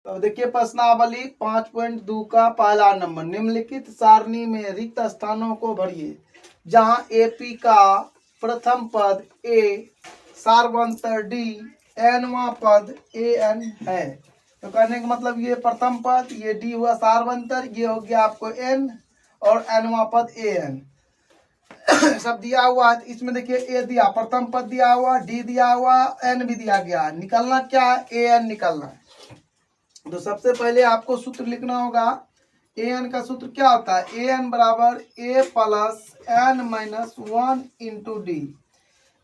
तो देखिए प्रश्नावली 5.2 का पहला नंबर, निम्नलिखित सारणी में रिक्त स्थानों को भरिए जहां एपी का प्रथम पद ए, सार्वंतर डी, एनवां पद ए एन है। तो कहने का मतलब ये प्रथम पद, ये डी हुआ सार्वंतर, ये हो गया आपको एन और एनवां पद ए एन सब दिया हुआ है। इसमें देखिए ए दिया, प्रथम पद दिया हुआ, डी दिया हुआ, एन भी दिया गया। निकलना क्या है? ए एन निकलना है। तो सबसे पहले आपको सूत्र लिखना होगा। ए एन का सूत्र क्या होता है? ए एन बराबर a plus n minus 1 into d.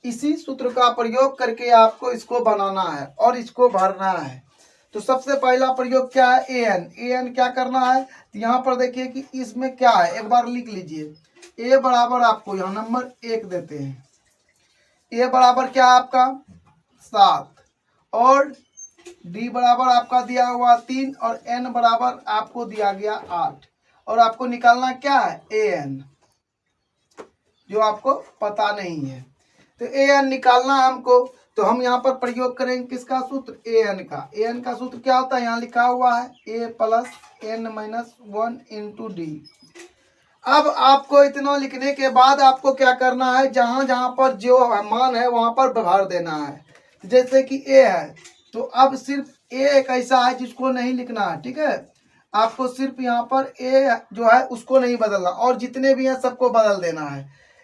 इसी सूत्र का प्रयोग करके आपको इसको बनाना है और इसको भरना है। तो सबसे पहला प्रयोग क्या है? A N. ए एन क्या करना है? तो यहाँ पर देखिए कि इसमें क्या है, एक बार लिख लीजिए। ए बराबर आपको यहाँ नंबर 1 देते हैं। ए बराबर क्या है आपका? 7 और डी बराबर आपका दिया हुआ 3 और एन बराबर आपको दिया गया 8 और आपको निकालना क्या है? ए एन, जो आपको पता नहीं है। तो ए एन निकालना है हमको। तो हम यहाँ पर प्रयोग करेंगे किसका सूत्र? ए एन का। ए एन का सूत्र क्या होता है? यहाँ लिखा हुआ है a plus n minus 1 into d. अब आपको इतना लिखने के बाद आपको क्या करना है? जहां जहां पर जो मान है वहां पर भर देना है। जैसे कि ए है तो अब सिर्फ ए एक ऐसा है जिसको नहीं लिखना है, ठीक है। आपको सिर्फ यहाँ पर ए जो है उसको नहीं बदलना और जितने भी हैं सबको बदल देना है।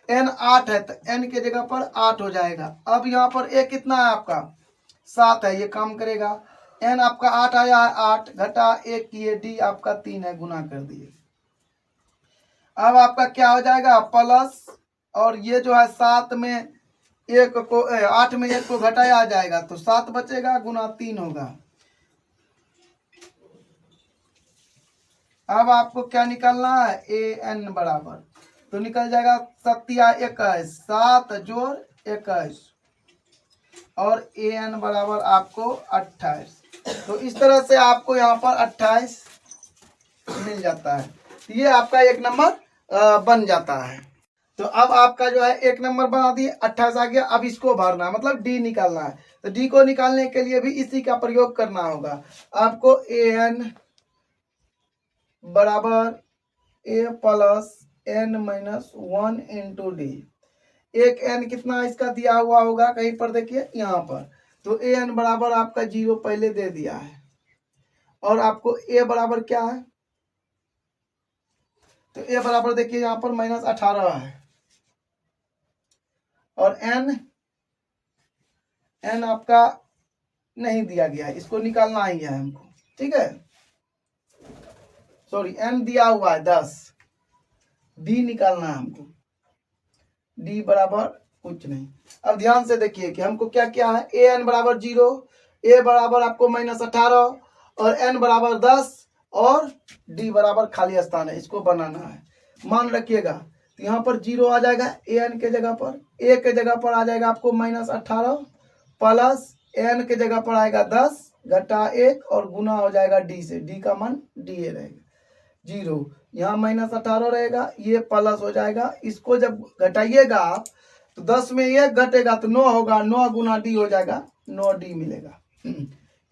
एन 8 है तो एन के जगह पर 8 हो जाएगा। अब यहाँ पर ए कितना है आपका? 7 है, ये काम करेगा। एन आपका 8 आया है, 8 घटा 1 किए, डी आपका 3 है, गुना कर दिए। अब आपका क्या हो जाएगा? प्लस और ये जो है 7 में 1 को 8 में 1 को घटाया आ जाएगा तो 7 बचेगा, गुना 3 होगा। अब आपको क्या निकालना है? ए एन बराबर तो निकल जाएगा 7 7 जोड़ 21 और ए एन बराबर आपको 28। तो इस तरह से आपको यहाँ पर 28 मिल जाता है। ये आपका एक नंबर बन जाता है। तो अब आपका जो है एक नंबर बना दिए, 28 आ गया। अब इसको भरना है, मतलब डी निकालना है। तो डी को निकालने के लिए भी इसी का प्रयोग करना होगा। आपको ए एन बराबर a plus n minus 1 into d. एक एन कितना इसका दिया हुआ होगा कहीं पर, देखिए यहाँ पर। तो ए एन बराबर आपका 0 पहले दे दिया है और आपको ए बराबर क्या है? तो ए बराबर देखिए यहाँ पर -18 है और एन आपका नहीं दिया गया है, इसको निकालना ही है हमको, ठीक है। सॉरी, एन दिया हुआ है 10, डी निकालना है हमको। डी बराबर कुछ नहीं। अब ध्यान से देखिए कि हमको क्या क्या है। ए एन बराबर 0, ए बराबर आपको -18 और एन बराबर 10 और डी बराबर खाली स्थान है, इसको बनाना है। मान रखिएगा तो यहाँ पर 0 आ जाएगा ए एन के जगह पर, ए के जगह पर आ जाएगा आपको -18 प्लस एन के जगह पर आएगा 10 घटा 1 और गुना हो जाएगा डी से। डी का मान डी ए रहेगा 0, यहाँ -18 रहेगा, ये प्लस हो जाएगा। इसको जब घटाइएगा आप तो 10 में 1 घटेगा तो 9 होगा, 9 गुना डी हो जाएगा, 9 डी मिलेगा।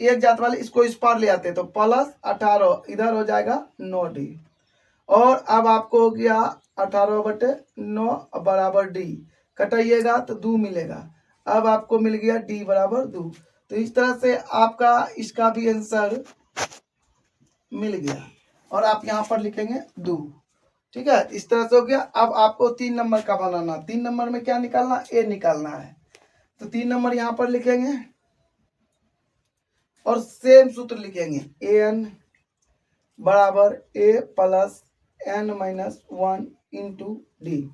एक जात वाले इसको इस पार ले आते तो प्लस 18 इधर हो जाएगा 9 डी। और अब आपको हो गया 18/9 बराबर डी, कटाइएगा तो 2 मिलेगा। अब आपको मिल गया डी बराबर 2। तो इस तरह से आपका इसका भी आंसर मिल गया और आप यहाँ पर लिखेंगे 2, ठीक है। इस तरह से हो गया। अब आपको 3 नंबर का बनाना। 3 नंबर में क्या निकालना? ए निकालना है। तो 3 नंबर यहाँ पर लिखेंगे और सेम सूत्र लिखेंगे। ए एन बराबर a plus n minus 1 into d.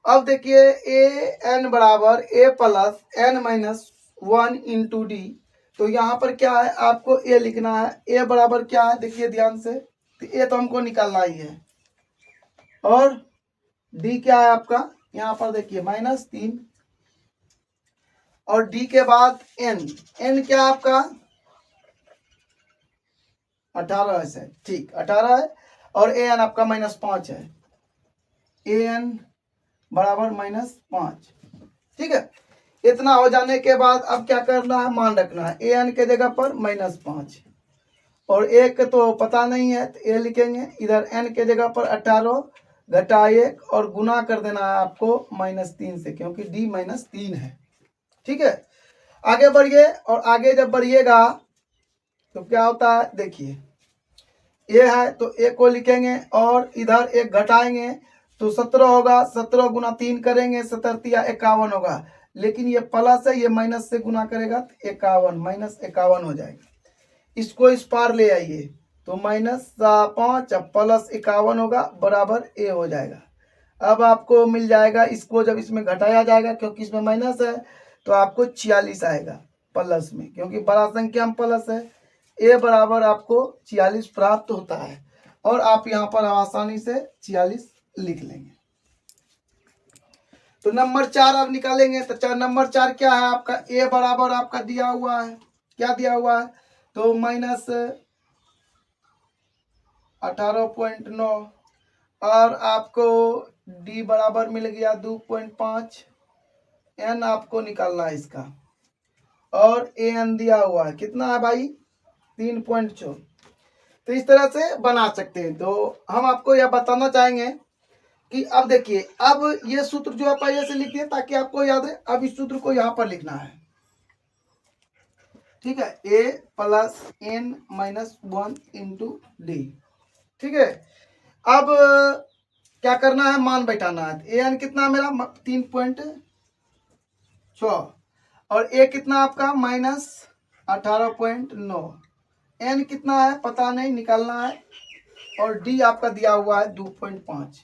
अब देखिए ए एन बराबर a plus n minus 1 into d. तो यहाँ पर क्या है? आपको ए लिखना है। ए बराबर क्या है? देखिए ध्यान से, तो ए तो हमको निकालना ही है और डी क्या है आपका? यहाँ पर देखिए -3 और डी के बाद एन। एन क्या आपका? 18 है, ठीक 18 है और ए एन आपका -5 है। ए एन बराबर -5, ठीक है। इतना हो जाने के बाद अब क्या करना है? मान रखना है। ए एन के जगह पर -5 और एक तो पता नहीं है तो ए लिखेंगे। इधर n के जगह पर 18 घटा 1 और गुना कर देना है आपको -3 से, क्योंकि d -3 है। ठीक है, आगे बढ़िए। और आगे जब बढ़िएगा तो क्या होता है देखिए, ये है तो एक को लिखेंगे और इधर एक घटाएंगे तो 17 होगा। 17 गुना 3 करेंगे, 17 51 होगा। लेकिन ये प्लस है, ये माइनस से गुना करेगा तो 51 -51 हो जाएगा। इसको इस पार ले आइए तो -5 प्लस 51 होगा बराबर ए हो जाएगा। अब आपको मिल जाएगा, इसको जब इसमें घटाया जाएगा क्योंकि इसमें माइनस है तो आपको 46 आएगा प्लस में, क्योंकि बड़ा संख्या में प्लस है। ए बराबर आपको 46 प्राप्त होता है और आप यहाँ पर आसानी से 46 लिख लेंगे। तो नंबर 4 अब निकालेंगे। तो नंबर 4 क्या है आपका, ए बराबर आपका दिया हुआ है, क्या दिया हुआ है तो -18.9 और आपको डी बराबर मिल गया 2.5। एन आपको निकालना है इसका और ए एन दिया हुआ है, कितना है भाई 3.4। तो इस तरह से बना सकते हैं। तो हम आपको यह बताना चाहेंगे कि अब देखिए, अब ये सूत्र जो आप पहले से लिख दिए ताकि आपको याद है। अब इस सूत्र को यहाँ पर लिखना है, ठीक है, a plus n minus 1 into D. ठीक है, अब क्या करना है, मान बैठाना है। ए एन कितना मेरा 3.6 और ए कितना आपका -18.9। एन कितना है पता नहीं, निकालना है। और डी आपका दिया हुआ है 2.5।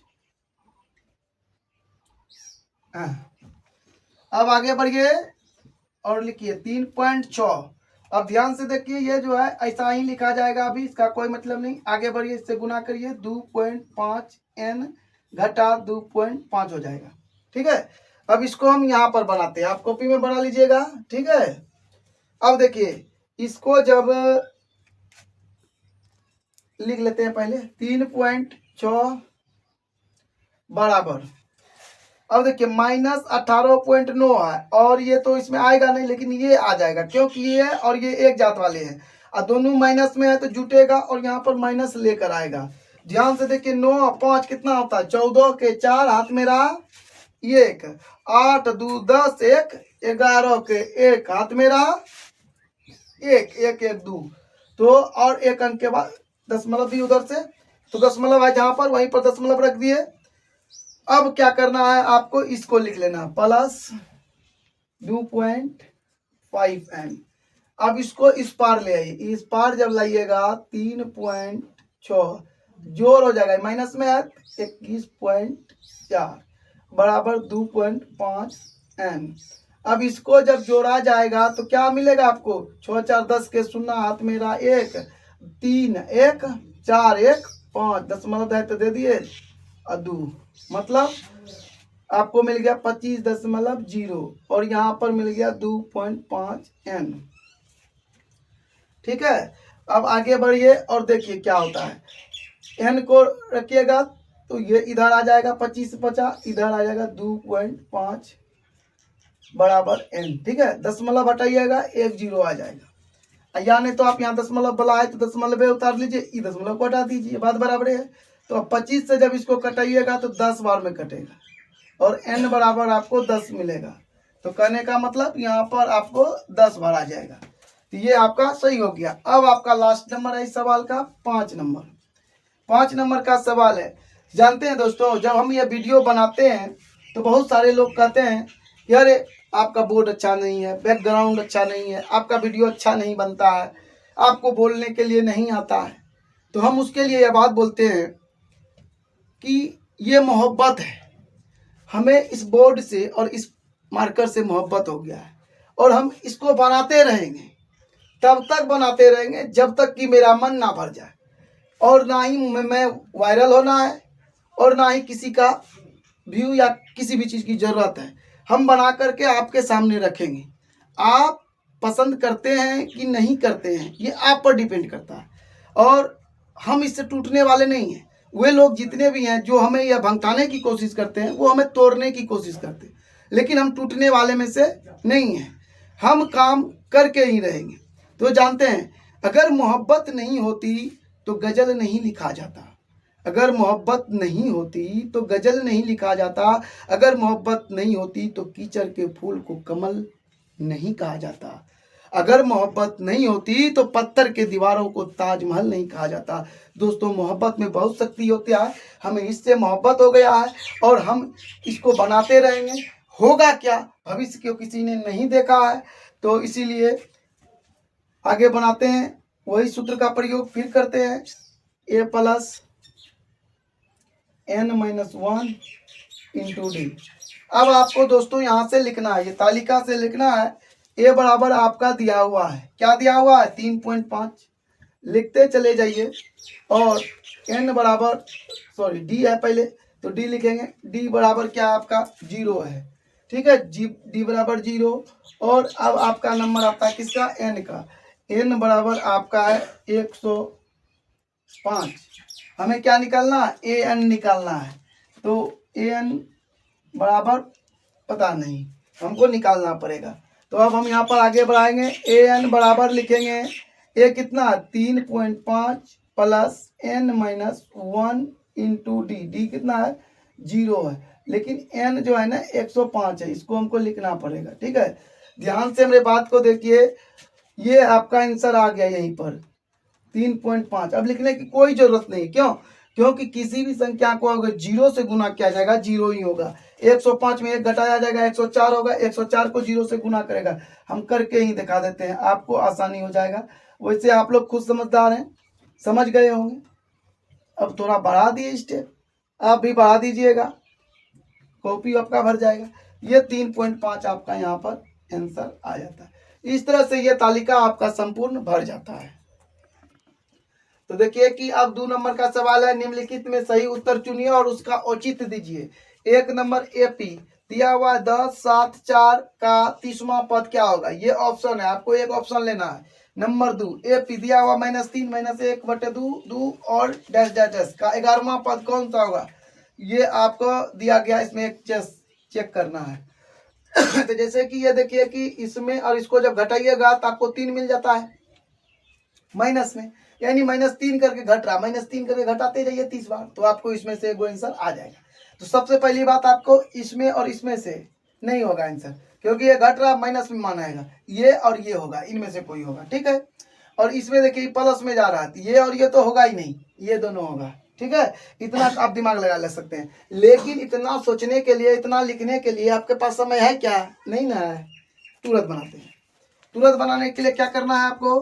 अब आगे बढ़िए और लिखिए 3.6। अब ध्यान से देखिए, ये जो है ऐसा ही लिखा जाएगा, अभी इसका कोई मतलब नहीं। आगे बढ़िए, इससे गुना करिए 2.5 n घटा 2.5 हो जाएगा। ठीक है, अब इसको हम यहाँ पर बनाते हैं, आप कॉपी में बना लीजिएगा। ठीक है, अब देखिए इसको जब लिख लेते हैं पहले 3.6 बराबर, अब देखिए -18.9 है और ये तो इसमें आएगा नहीं, लेकिन ये आ जाएगा क्योंकि ये है और ये एक जात वाले हैं और दोनों माइनस में है तो जुटेगा और यहाँ पर माइनस लेकर आएगा। ध्यान से देखिए 9 और 5 कितना होता है 14 के 4 हाथ में रहा 1, 8 2 10 1 11 के 1 हाथ में रहा 1 1 1 2 तो और एक अंक के बाद दशमलव भी उधर से, तो दशमलव है जहां पर वहीं पर दशमलव रख दिए। अब क्या करना है आपको, इसको लिख लेना प्लस 2.5n। अब इसको इस पार ले आइए, इस पार जब लाइएगा 3.6 जोड़ हो जाएगा, माइनस में है 21.4 बराबर 2.5n। अब इसको जब जोड़ा जाएगा तो क्या मिलेगा आपको, 6 4 10 के 0 हाथ मेरा 1 3 1 4 1 5 दशमलव है तो दे दिए 2, मतलब आपको मिल गया 25.0 और यहाँ पर मिल गया 2.5n। ठीक है, अब आगे बढ़िए और देखिए क्या होता है। n को रखिएगा तो ये इधर आ जाएगा 25 से 50, इधर आ जाएगा 2.5 बराबर n। ठीक है, दशमलव हटाइएगा 1 0 आ जाएगा, या नहीं तो आप यहाँ दशमलव बुलाए तो दशमलव उतार लीजिए, ई दशमलव को हटा दीजिए, बात बराबर है। तो अब 25 से जब इसको कटाइएगा तो 10 बार में कटेगा और n बराबर आपको 10 मिलेगा। तो कहने का मतलब यहाँ पर आपको 10 बार आ जाएगा। तो ये आपका सही हो गया। अब आपका लास्ट नंबर है इस सवाल का 5 नंबर। 5 नंबर का सवाल है, जानते हैं दोस्तों, जब हम ये वीडियो बनाते हैं तो बहुत सारे लोग कहते हैं कि अरे आपका बोर्ड अच्छा नहीं है, बैकग्राउंड अच्छा नहीं है, आपका वीडियो अच्छा नहीं बनता है, आपको बोलने के लिए नहीं आता है। तो हम उसके लिए यह बात बोलते हैं कि ये मोहब्बत है, हमें इस बोर्ड से और इस मार्कर से मोहब्बत हो गया है और हम इसको बनाते रहेंगे, तब तक बनाते रहेंगे जब तक कि मेरा मन ना भर जाए। और ना ही मैं वायरल होना है और ना ही किसी का व्यू या किसी भी चीज़ की ज़रूरत है। हम बना करके आपके सामने रखेंगे, आप पसंद करते हैं कि नहीं करते हैं ये आप पर डिपेंड करता है। और हम इससे टूटने वाले नहीं हैं। वे लोग जितने भी हैं जो हमें यह भंगताने की कोशिश करते हैं वो हमें तोड़ने की कोशिश करते हैं, लेकिन हम टूटने वाले में से नहीं हैं, हम काम करके ही रहेंगे। तो जानते हैं अगर मोहब्बत नहीं होती तो गजल नहीं लिखा जाता। अगर मोहब्बत नहीं होती तो गजल नहीं लिखा जाता। अगर मोहब्बत नहीं होती तो कीचड़ के फूल को कमल नहीं कहा जाता। अगर मोहब्बत नहीं होती तो पत्थर के दीवारों को ताजमहल नहीं कहा जाता। दोस्तों, मोहब्बत में बहुत शक्ति होती है। हमें इससे मोहब्बत हो गया है और हम इसको बनाते रहेंगे। होगा क्या, भविष्य को किसी ने नहीं देखा है, तो इसीलिए आगे बनाते हैं। वही सूत्र का प्रयोग फिर करते हैं, a plus n minus 1 into d. अब आपको दोस्तों यहाँ से लिखना है, ये तालिका से लिखना है। a बराबर आपका दिया हुआ है, क्या दिया हुआ है, 3.5 लिखते चले जाइए। और n बराबर d है पहले, तो d लिखेंगे। d बराबर क्या आपका 0 है, ठीक है, d बराबर 0। और अब आपका नंबर आता है किसका, n का। n बराबर आपका है 105। हमें क्या निकालना है, an निकालना है। तो an बराबर पता नहीं, हमको निकालना पड़ेगा। तो अब हम यहाँ पर आगे बढ़ाएंगे। an बराबर लिखेंगे, a कितना 3.5 plus n minus 1 into D. D कितना है, 0 है, लेकिन n जो है ना 105 है, इसको हमको लिखना पड़ेगा, ठीक है। ध्यान से मेरे बात को देखिए, ये आपका आंसर आ गया यहीं पर 3.5। अब लिखने की कोई जरूरत नहीं, क्यों, क्योंकि किसी भी संख्या को अगर 0 से गुना किया जाएगा 0 ही होगा। 105 में 1 घटाया जाएगा 104 होगा, 104 को 0 से गुना करेगा। हम करके ही दिखा देते हैं, आपको आसानी हो जाएगा। वैसे आप लोग खुद समझदार हैं, समझ गए होंगे। अब थोड़ा बढ़ा दिए स्टेप, आप भी बढ़ा दीजिएगा, कॉपी आपका भर जाएगा। ये 3.5 आपका यहाँ पर आंसर आ जाता है। इस तरह से ये तालिका आपका संपूर्ण भर जाता है। तो देखिए कि अब 2 नंबर का सवाल है, निम्नलिखित में सही उत्तर चुनिए और उसका औचित्य दीजिए। 1 नंबर एपी दिया हुआ 10, 7, 4 का 30वां पद क्या होगा, ये ऑप्शन है, आपको एक ऑप्शन लेना है। नंबर 2 एपी दिया हुआ -3 -1 बटे 2 और डैश डैश डैश का 11वां पद कौन सा होगा, ये आपको दिया गया, इसमें एक चेक करना है। तो जैसे कि ये देखिए कि इसमें और इसको जब घटाइएगा तो आपको 3 मिल जाता है माइनस में, यानी -3 करके घट रहा, -3 करके घटाते जाइए 30 बार, तो आपको इसमें से एक आंसर आ जाएगा। तो सबसे पहली बात, आपको इसमें और इसमें से नहीं होगा आंसर, क्योंकि ये घट रहा माइनस में मानाएगा, ये और ये होगा, इनमें से कोई होगा, ठीक है। और इसमें देखिए प्लस में जा रहा है, ये और ये तो होगा ही नहीं, ये दोनों होगा, ठीक है। इतना आप दिमाग लगा ले सकते हैं, लेकिन इतना सोचने के लिए, इतना लिखने के लिए आपके पास समय है क्या, नहीं ना है। तुरंत बनाते हैं। तुरंत बनाने के लिए क्या करना है आपको,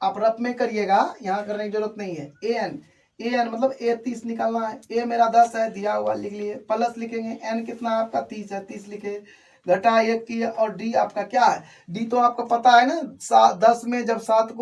आप रफ में करिएगा, यहाँ करने की जरूरत नहीं है। an मतलब 30 निकालना है। a मेरा 10 है, दिया हुआ लिख लिए, प्लस लिखेंगे, n कितना आपका 30 है, 30 लिखे, घटा 1 की, और d आपका क्या है, d तो आपको पता है ना, 10 में जब 7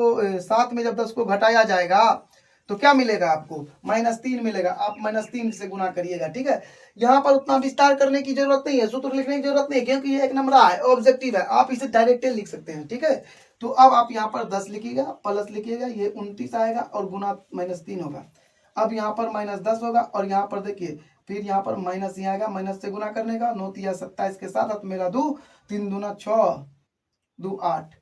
में जब 10 को घटाया जाएगा तो क्या मिलेगा आपको, -3 मिलेगा। आप -3 से गुना करिएगा, ठीक है। यहाँ पर उतना विस्तार करने की जरूरत नहीं है, सूत्र लिखने की जरूरत नहीं है, क्योंकि ये एक नंबर है, ऑब्जेक्टिव है, आप इसे डायरेक्ट लिख सकते हैं, ठीक है। तो अब आप यहाँ पर 10 लिखिएगा, प्लस लिखिएगा, ये 29 आएगा और गुना -3 होगा। अब यहाँ पर -10 होगा, और यहाँ पर देखिए फिर यहाँ पर माइनस ही आएगा, माइनस से गुना करने का, 9 तिया 27 के साथ, अब मेरा 2, 3 दूना 6, 2 8,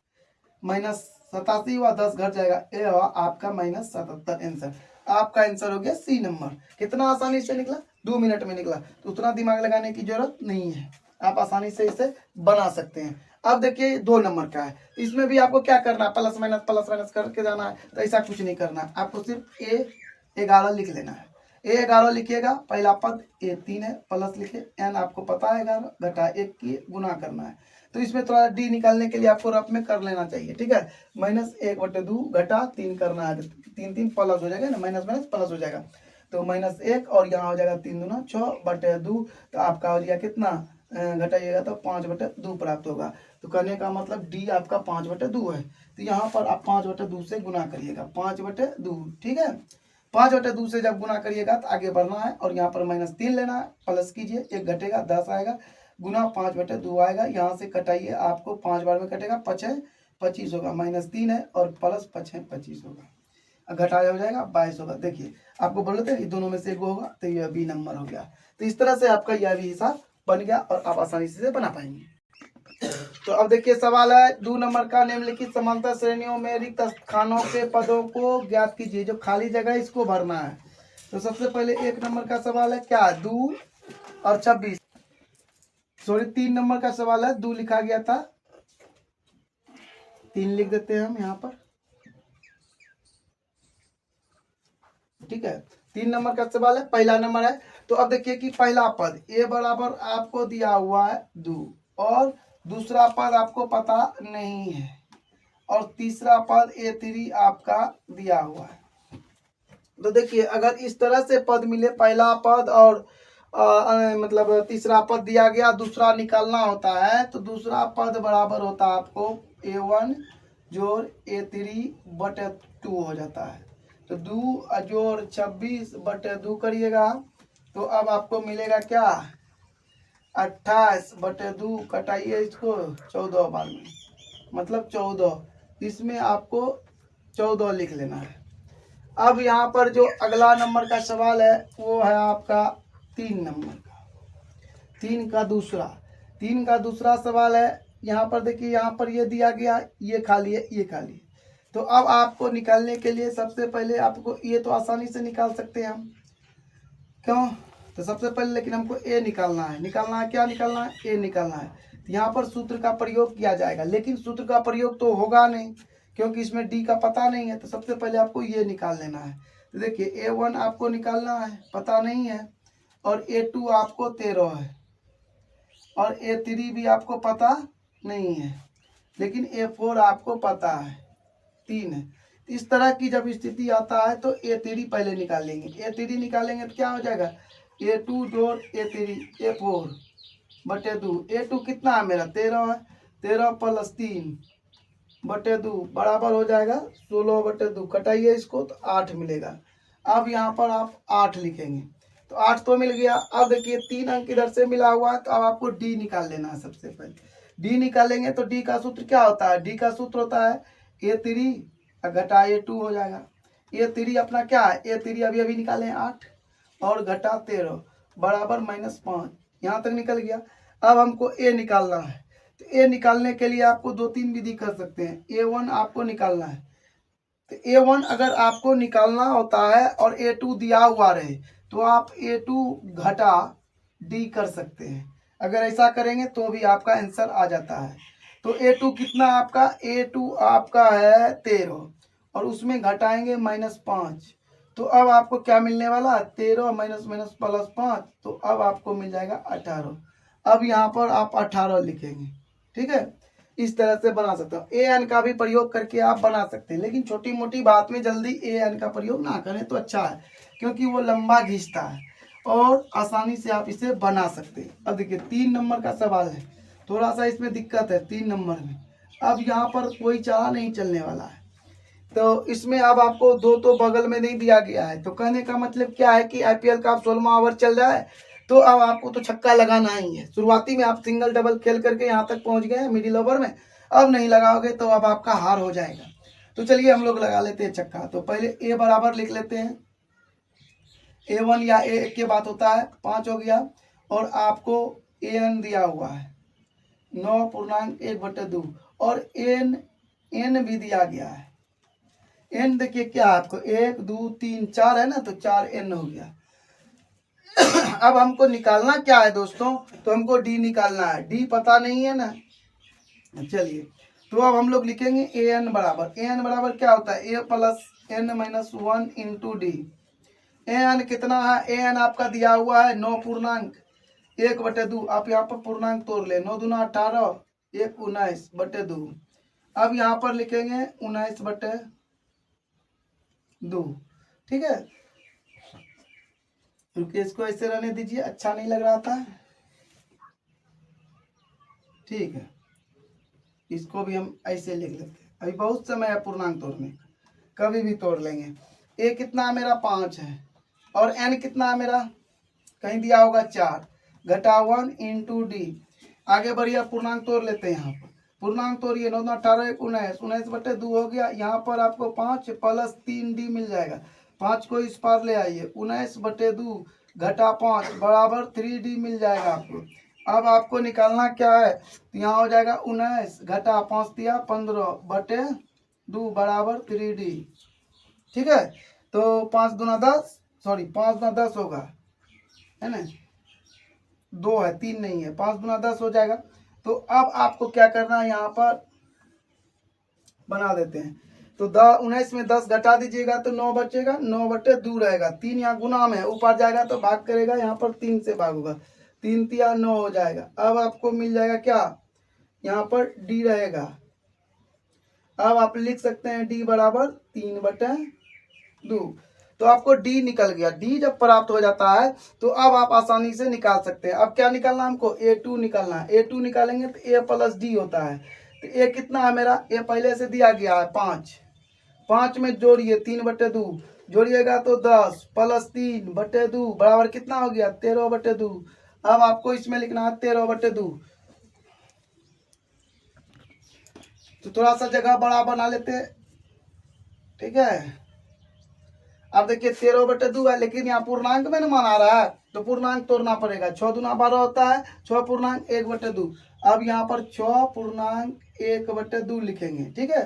-87 हुआ, 10 घट जाएगा, ये हुआ आपका -77 आंसर। आपका आंसर हो गया सी नंबर। कितना आसानी से निकला, 2 मिनट में निकला, तो उतना दिमाग लगाने की जरूरत नहीं है, आप आसानी से इसे बना सकते हैं। अब देखिए 2 नंबर का है, इसमें भी आपको क्या करना है, प्लस माइनस करके जाना है, तो ऐसा कुछ नहीं करना है, आपको सिर्फ A11 लिख लेना है। A11 लिखिएगा, पहला पद A3 है, प्लस लिखे, n आपको पता है 11, घटा 1 की, गुना करना है। तो इसमें थोड़ा d निकालने के लिए आपको रफ में कर लेना चाहिए, ठीक है। -1/2 घटा 3 करना है, 3 3 प्लस हो जाएगा ना, माइनस माइनस प्लस हो जाएगा, तो -1 और यहाँ हो जाएगा 3 दूना 6/2, तो आपका हो गया कितना, घटाइएगा तो 5/2 प्राप्त होगा। तो कहने का मतलब डी आपका 5/2 है, तो यहाँ पर आप 5/2 से गुना करिएगा, 5/2, ठीक है। 5/2 से जब गुना करिएगा तो आगे बढ़ना है, और यहाँ पर -3 लेना है, प्लस कीजिए, 1 घटेगा 10 आएगा, गुना 5/2 आएगा, यहाँ से कटाइए, आपको 5 बार में कटेगा, 5 25 होगा, -3 है और प्लस 5 25 होगा, घटाया हो जाएगा 22 होगा। देखिए आपको बोल रहे थे दोनों में से एक होगा, तो यह बी नंबर हो गया। तो इस तरह से आपका यह भी हिसाब बन गया और आप आसानी से बना पाएंगे। तो अब देखिए सवाल है 2 नंबर का, निम्नलिखित समांतर श्रेणियों में रिक्त स्थानों के पदों को ज्ञात कीजिए। जो खाली जगह है इसको भरना है। तो सबसे पहले 1 नंबर का सवाल है क्या, 2 और 26, सॉरी 3 नंबर का सवाल है, 2 लिखा गया था, 3 लिख देते हैं हम यहाँ पर, ठीक है। 3 नंबर का सवाल है, पहला नंबर है। तो अब देखिए कि पहला पद ए बराबर आपको दिया हुआ है 2 और दूसरा पद आपको पता नहीं है और तीसरा पद A3 आपका दिया हुआ है। तो देखिए अगर इस तरह से पद मिले, पहला पद और मतलब तीसरा पद दिया गया, दूसरा निकालना होता है, तो दूसरा पद बराबर होता है आपको A1 जोड़ A3 बटे 2 हो जाता है। तो 2 जोड़ 26 बटे 2 करिएगा तो अब आपको मिलेगा क्या, 28 बटे 2, कटाइए इसको 14 बार में, मतलब 14, इसमें आपको 14 लिख लेना है। अब यहाँ पर जो अगला नंबर का सवाल है वो है आपका 3 नंबर का, 3 का दूसरा सवाल है। यहाँ पर देखिए, यहाँ पर ये दिया गया, ये खाली है, ये खाली है। तो अब आपको निकालने के लिए सबसे पहले आपको, ये तो आसानी से निकाल सकते हैं हम, क्यों, तो सबसे पहले लेकिन हमको ए निकालना है। क्या निकालना है, ए निकालना है। तो यहाँ पर सूत्र का प्रयोग किया जाएगा, लेकिन सूत्र का प्रयोग तो होगा नहीं क्योंकि इसमें डी का पता नहीं है। तो सबसे पहले आपको ये निकाल लेना है। तो देखिए A1 आपको निकालना है, पता नहीं है, और A2 आपको 13 है और A3 भी आपको पता नहीं है, लेकिन A4 आपको पता है 3 है। इस तरह की जब स्थिति आता है तो A3 पहले निकालेंगे। A3 निकालेंगे तो क्या हो जाएगा, A2 जोड़ A3 A4 बटे 2। A2 कितना है मेरा, 13 है, 13 प्लस 3 बटे 2 बराबर हो जाएगा 16 बटे 2, कटाइए इसको तो 8 मिलेगा। अब यहाँ पर आप 8 लिखेंगे तो 8 तो मिल गया। अब देखिए 3 अंक इधर से मिला हुआ है, तो अब आपको डी निकाल लेना है। सबसे पहले डी निकालेंगे तो डी का सूत्र क्या होता है, डी का सूत्र होता है A3 घटा A2 हो जाएगा। A3 अपना क्या है, A3 अभी अभी निकाले 8 और घटा 13 बराबर -5, यहाँ तक निकल गया। अब हमको ए निकालना है। तो ए निकालने के लिए आपको 2-3 विधि कर सकते हैं। A1 आपको निकालना है, तो A1 अगर आपको निकालना होता है और A2 दिया हुआ रहे तो आप A2 घटा D कर सकते हैं। अगर ऐसा करेंगे तो भी आपका आंसर आ जाता है। तो A2 कितना आपका, A2 आपका है 13 और उसमें घटाएंगे -5, तो अब आपको क्या मिलने वाला, 13 माइनस माइनस प्लस 5, तो अब आपको मिल जाएगा 18। अब यहाँ पर आप 18 लिखेंगे, ठीक है। इस तरह से बना सकते हो। ए एन का भी प्रयोग करके आप बना सकते हैं, लेकिन छोटी मोटी बात में जल्दी ए एन का प्रयोग ना करें तो अच्छा है, क्योंकि वो लंबा घिंचता है और आसानी से आप इसे बना सकते हैं। अब देखिए 3 नंबर का सवाल है, थोड़ा सा इसमें दिक्कत है 3 नंबर में। अब यहाँ पर कोई चारा नहीं चलने वाला है, तो इसमें अब आपको 2 तो बगल में नहीं दिया गया है। तो कहने का मतलब क्या है कि आईपीएल का 16वां ओवर चल रहा है, तो अब आपको तो छक्का लगाना ही है। शुरुआती में आप सिंगल डबल खेल करके यहाँ तक पहुँच गए हैं मिडिल ओवर में, अब नहीं लगाओगे तो अब आपका हार हो जाएगा। तो चलिए हम लोग लगा लेते हैं छक्का। तो पहले ए बराबर लिख लेते हैं, A1 या ए के बात होता है 5 हो गया, और आपको AN दिया हुआ है 9.1/2 और एन भी दिया गया है। एन देखिए क्या है आपको, 1 2 3 4 है ना, तो 4n हो गया। अब हमको निकालना क्या है दोस्तों, तो हमको डी निकालना है। डी पता नहीं है ना, चलिए तो अब हम लोग लिखेंगे an बराबर क्या होता है, a plus n minus 1 into D. an कितना है, an आपका दिया हुआ है 9.1/2। आप यहाँ पर पूर्णांक तोड़ ले, 9 दूना 18, 1 19/2। अब यहाँ पर लिखेंगे 19/2, ठीक है। रुकिए इसको ऐसे रहने दीजिए, अच्छा नहीं लग रहा था, ठीक है। इसको भी हम ऐसे लिख लेते हैं, अभी बहुत समय है पूर्णांक तोड़ने, कभी भी तोड़ लेंगे। ए कितना है मेरा 5 है और एन कितना है मेरा, कहीं दिया होगा 4 घटा 1 इंटू डी। आगे बढ़िया पूर्णांक तोड़ लेते हैं। यहाँ पर पूर्णांक तोड़िए, 9 18 19/2 हो गया। यहाँ पर आपको 5 प्लस 3d मिल जाएगा, 5 को इस पार ले आइए, 19/2 घटा 5 बराबर 3d मिल जाएगा आपको। अब आपको निकालना क्या है, तो यहाँ हो जाएगा 19 घटा 5 दिया 15/2 बराबर 3D। ठीक है, तो 5 दूना 10, सॉरी 5 दूना 10 होगा, है ना, 2 है 3 नहीं है, 5 दूना 10 हो जाएगा। तो अब आपको क्या करना है, यहाँ पर बना देते हैं। तो 19 में 10 घटा दीजिएगा तो 9 बचेगा, 9/2 रहेगा, 3 यहाँ गुना में है, ऊपर जाएगा तो भाग करेगा, यहाँ पर 3 से भाग होगा, 3 तिया 9 हो जाएगा। अब आपको मिल जाएगा क्या, यहाँ पर D रहेगा। अब आप लिख सकते हैं D बराबर 3/2। तो आपको D निकल गया। D जब प्राप्त हो जाता है तो अब आप आसानी से निकाल सकते हैं। अब क्या निकालना है हमको, A2 निकालना है। A2 निकालेंगे तो A प्लस D होता है। तो A कितना है मेरा, A पहले से दिया गया है 5, 5 में जोड़िए 3/2, जोड़िएगा तो 10 प्लस 3/2 बराबर कितना हो गया 13/2। अब आपको इसमें लिखना है 13/2। तो थोड़ा सा जगह बड़ा बना लेते हैं, ठीक है। अब देखिए 13/2 है, लेकिन यहाँ पूर्णांक में ना मान आ रहा है तो पूर्णांक तोड़ना पड़ेगा। 6 दूना 12 होता है, 6 पूर्णांक 1/2। अब यहाँ पर 6 पूर्णांक 1/2 लिखेंगे, ठीक है।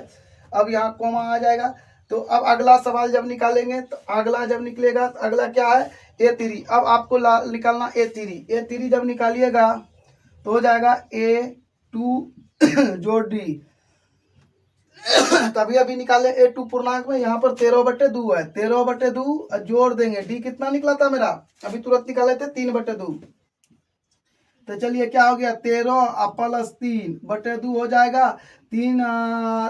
अब यहाँ कोमा आ जाएगा। तो अब अगला सवाल जब निकालेंगे, तो अगला जब निकलेगा तो अगला क्या है, A3। अब आपको निकालना A3 जब निकालिएगा तो हो जाएगा A2 जोड़ D। तभी अभी निकाले A2 पूर्णांक में, यहाँ पर 13/2 है, 13/2 जोड़ देंगे, D कितना निकला था मेरा, अभी तुरंत निकाले थे 3/2। तो चलिए क्या हो गया, 13 प्लस 3/2 हो जाएगा, 3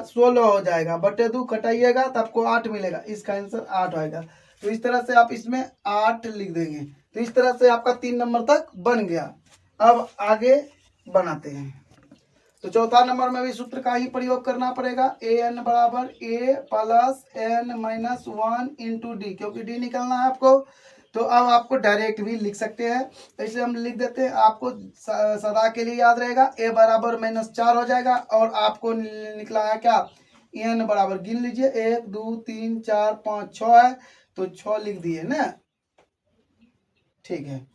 16 हो जाएगा, /2 कटाइएगा तो आपको 8 मिलेगा, इसका आंसर 8 आएगा। तो इस तरह से आप इसमें 8 लिख देंगे। तो इस तरह से आपका 3 नंबर तक बन गया। अब आगे बनाते हैं। तो चौथा नंबर में भी सूत्र का ही प्रयोग करना पड़ेगा। an बराबर a plus n-1 into D, क्योंकि डी निकालना है आपको। तो अब आपको डायरेक्ट भी लिख सकते हैं, ऐसे हम लिख देते हैं, आपको सदा के लिए याद रहेगा। a बराबर -4 हो जाएगा, और आपको निकला है क्या, n बराबर गिन लीजिए, 1 2 3 4 5 6 है, तो 6 लिख दिए ना, ठीक है।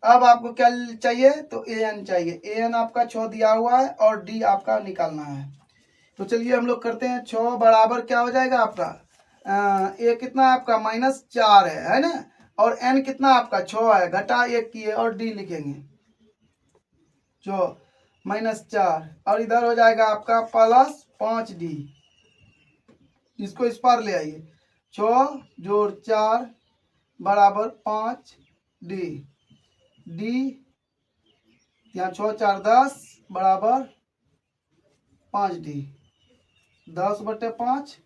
अब आपको क्या चाहिए, तो an चाहिए। an आपका 6 दिया हुआ है और d आपका निकालना है। तो चलिए हम लोग करते हैं। 6 बराबर क्या हो जाएगा आपका, a कितना आपका -4 है ना, और n कितना आपका 6 है, घटा 1 किए और d लिखेंगे, जो -4, और इधर हो जाएगा आपका प्लस 5d। इसको इस पार ले आइए, 6 जोड़ 4 बराबर 5d, d यहाँ 6 4 10 बराबर 5d, 10/5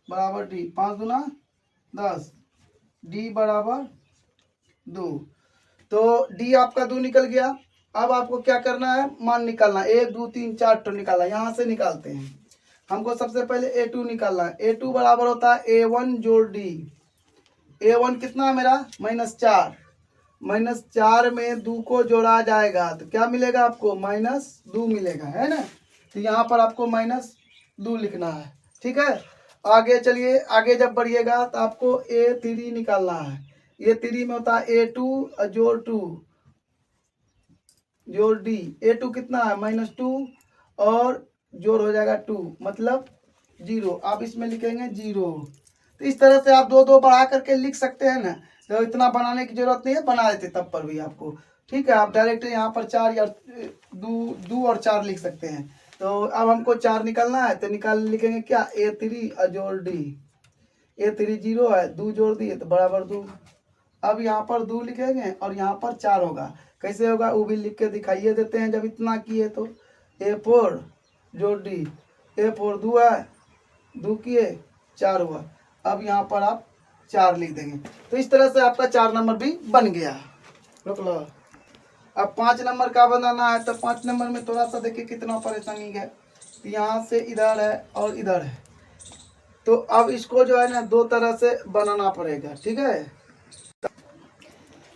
बराबर d, 5 दूना 10, d बराबर 2। तो d आपका 2 निकल गया। अब आपको क्या करना है, मान निकालना, 1 2 3 4 तो निकालना, यहाँ से निकालते हैं। हमको सबसे पहले A2 निकालना है। A2 बराबर होता है A1 जोड़ D। A1 कितना है मेरा, -4, -4 में 2 को जोड़ा जाएगा तो क्या मिलेगा आपको, -2 मिलेगा, है ना। तो यहाँ पर आपको -2 लिखना है, ठीक है। आगे चलिए, आगे जब बढ़िएगा तो आपको A3 निकालना है। A3 में होता है A2 जोड़ 2 जोड़ D। A2 कितना है, -2, और जोड़ हो जाएगा 2, मतलब 0। आप इसमें लिखेंगे 0। तो इस तरह से आप 2 2 बढ़ा करके लिख सकते हैं ना, तो इतना बनाने की जरूरत नहीं है, बना देते तब पर भी आपको, ठीक है। आप डायरेक्ट यहाँ पर 4 या 2 और 4 लिख सकते हैं। तो अब हमको 4 निकालना है, तो लिखेंगे क्या, A3 जोड़ D। A3 0 है, 2 जोड़ दिए तो बराबर 2। अब यहाँ पर 2 लिखेंगे और यहाँ पर 4 होगा। कैसे होगा वो भी लिख के दिखाइए देते हैं। जब इतना किए तो A4 जोड़ D, A4 2 है, 2 किए 4 हुआ। अब यहाँ पर आप 4 लिख देंगे। तो इस तरह से आपका 4 नंबर भी बन गया। रोक लो। अब 5 नंबर का बनाना है, तो 5 नंबर में थोड़ा सा देखिए कितना परेशानी है। तो यहाँ से इधर है और इधर है, तो अब इसको जो है ना 2 तरह से बनाना पड़ेगा, ठीक है।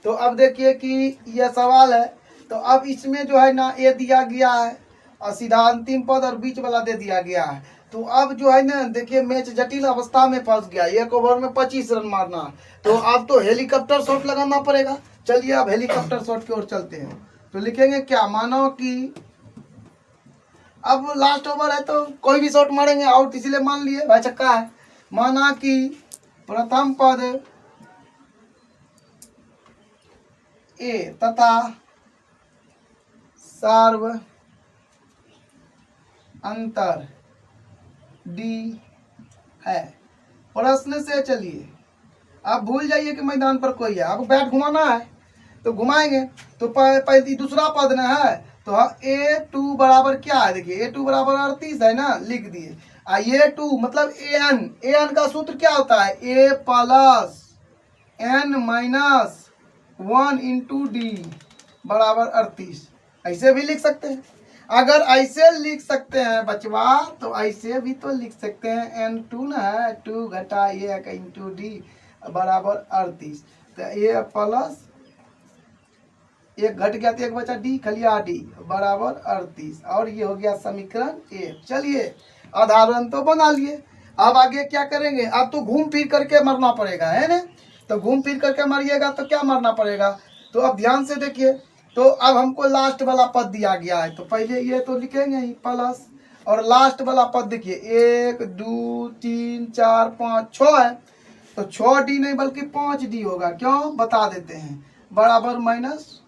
तो अब देखिए कि यह सवाल है, तो अब इसमें जो है ना ये दिया गया है और सीधा अंतिम पद और बीच वाला दे दिया गया है। तो अब जो है ना देखिए मैच जटिल अवस्था में फंस गया। 1 ओवर में 25 रन मारना, तो अब तो हेलीकॉप्टर शॉट लगाना पड़ेगा। चलिए अब हेलीकॉप्टर शॉट की ओर चलते हैं। तो लिखेंगे क्या, मानो कि अब लास्ट ओवर है तो कोई भी शॉट मारेंगे आउट, इसीलिए मान लिए भाई छक्का है। माना कि प्रथम पद ए तथा सार्व अंतर डी है। प्रश्न से चलिए आप भूल जाइए कि मैदान पर कोई है, आपको बैट घुमाना है तो घुमाएंगे। तो पहली दूसरा पद ना है तो A2 बराबर क्या है, देखिए A2 बराबर 38 है ना, लिख दिए। A2 मतलब AN का सूत्र क्या होता है, A plus N minus 1 into d बराबर 38। ऐसे भी लिख सकते हैं। अगर ऐसे लिख सकते हैं बचवा तो ऐसे भी तो लिख सकते हैं, N2 ना है 2 घटा 1 इंटू डी बराबर 38। तो A प्लस एक घट गया तो एक बचा डी, खलिया डी बराबर 38, और ये हो गया समीकरण 1। चलिए आधारण तो बना लिए, अब आगे क्या करेंगे, अब तो घूम फिर करके मरना पड़ेगा है ना। तो घूम फिर करके मरिएगा तो क्या मरना पड़ेगा, तो अब ध्यान से देखिए। तो अब हमको लास्ट वाला पद दिया गया है तो पहले ये तो लिखेंगे ही प्लस, और लास्ट वाला पद देखिए 1 2 3 4 5 6 है, तो 6 डी नहीं बल्कि 5 डी होगा, क्यों बता देते हैं, बराबर माइनस।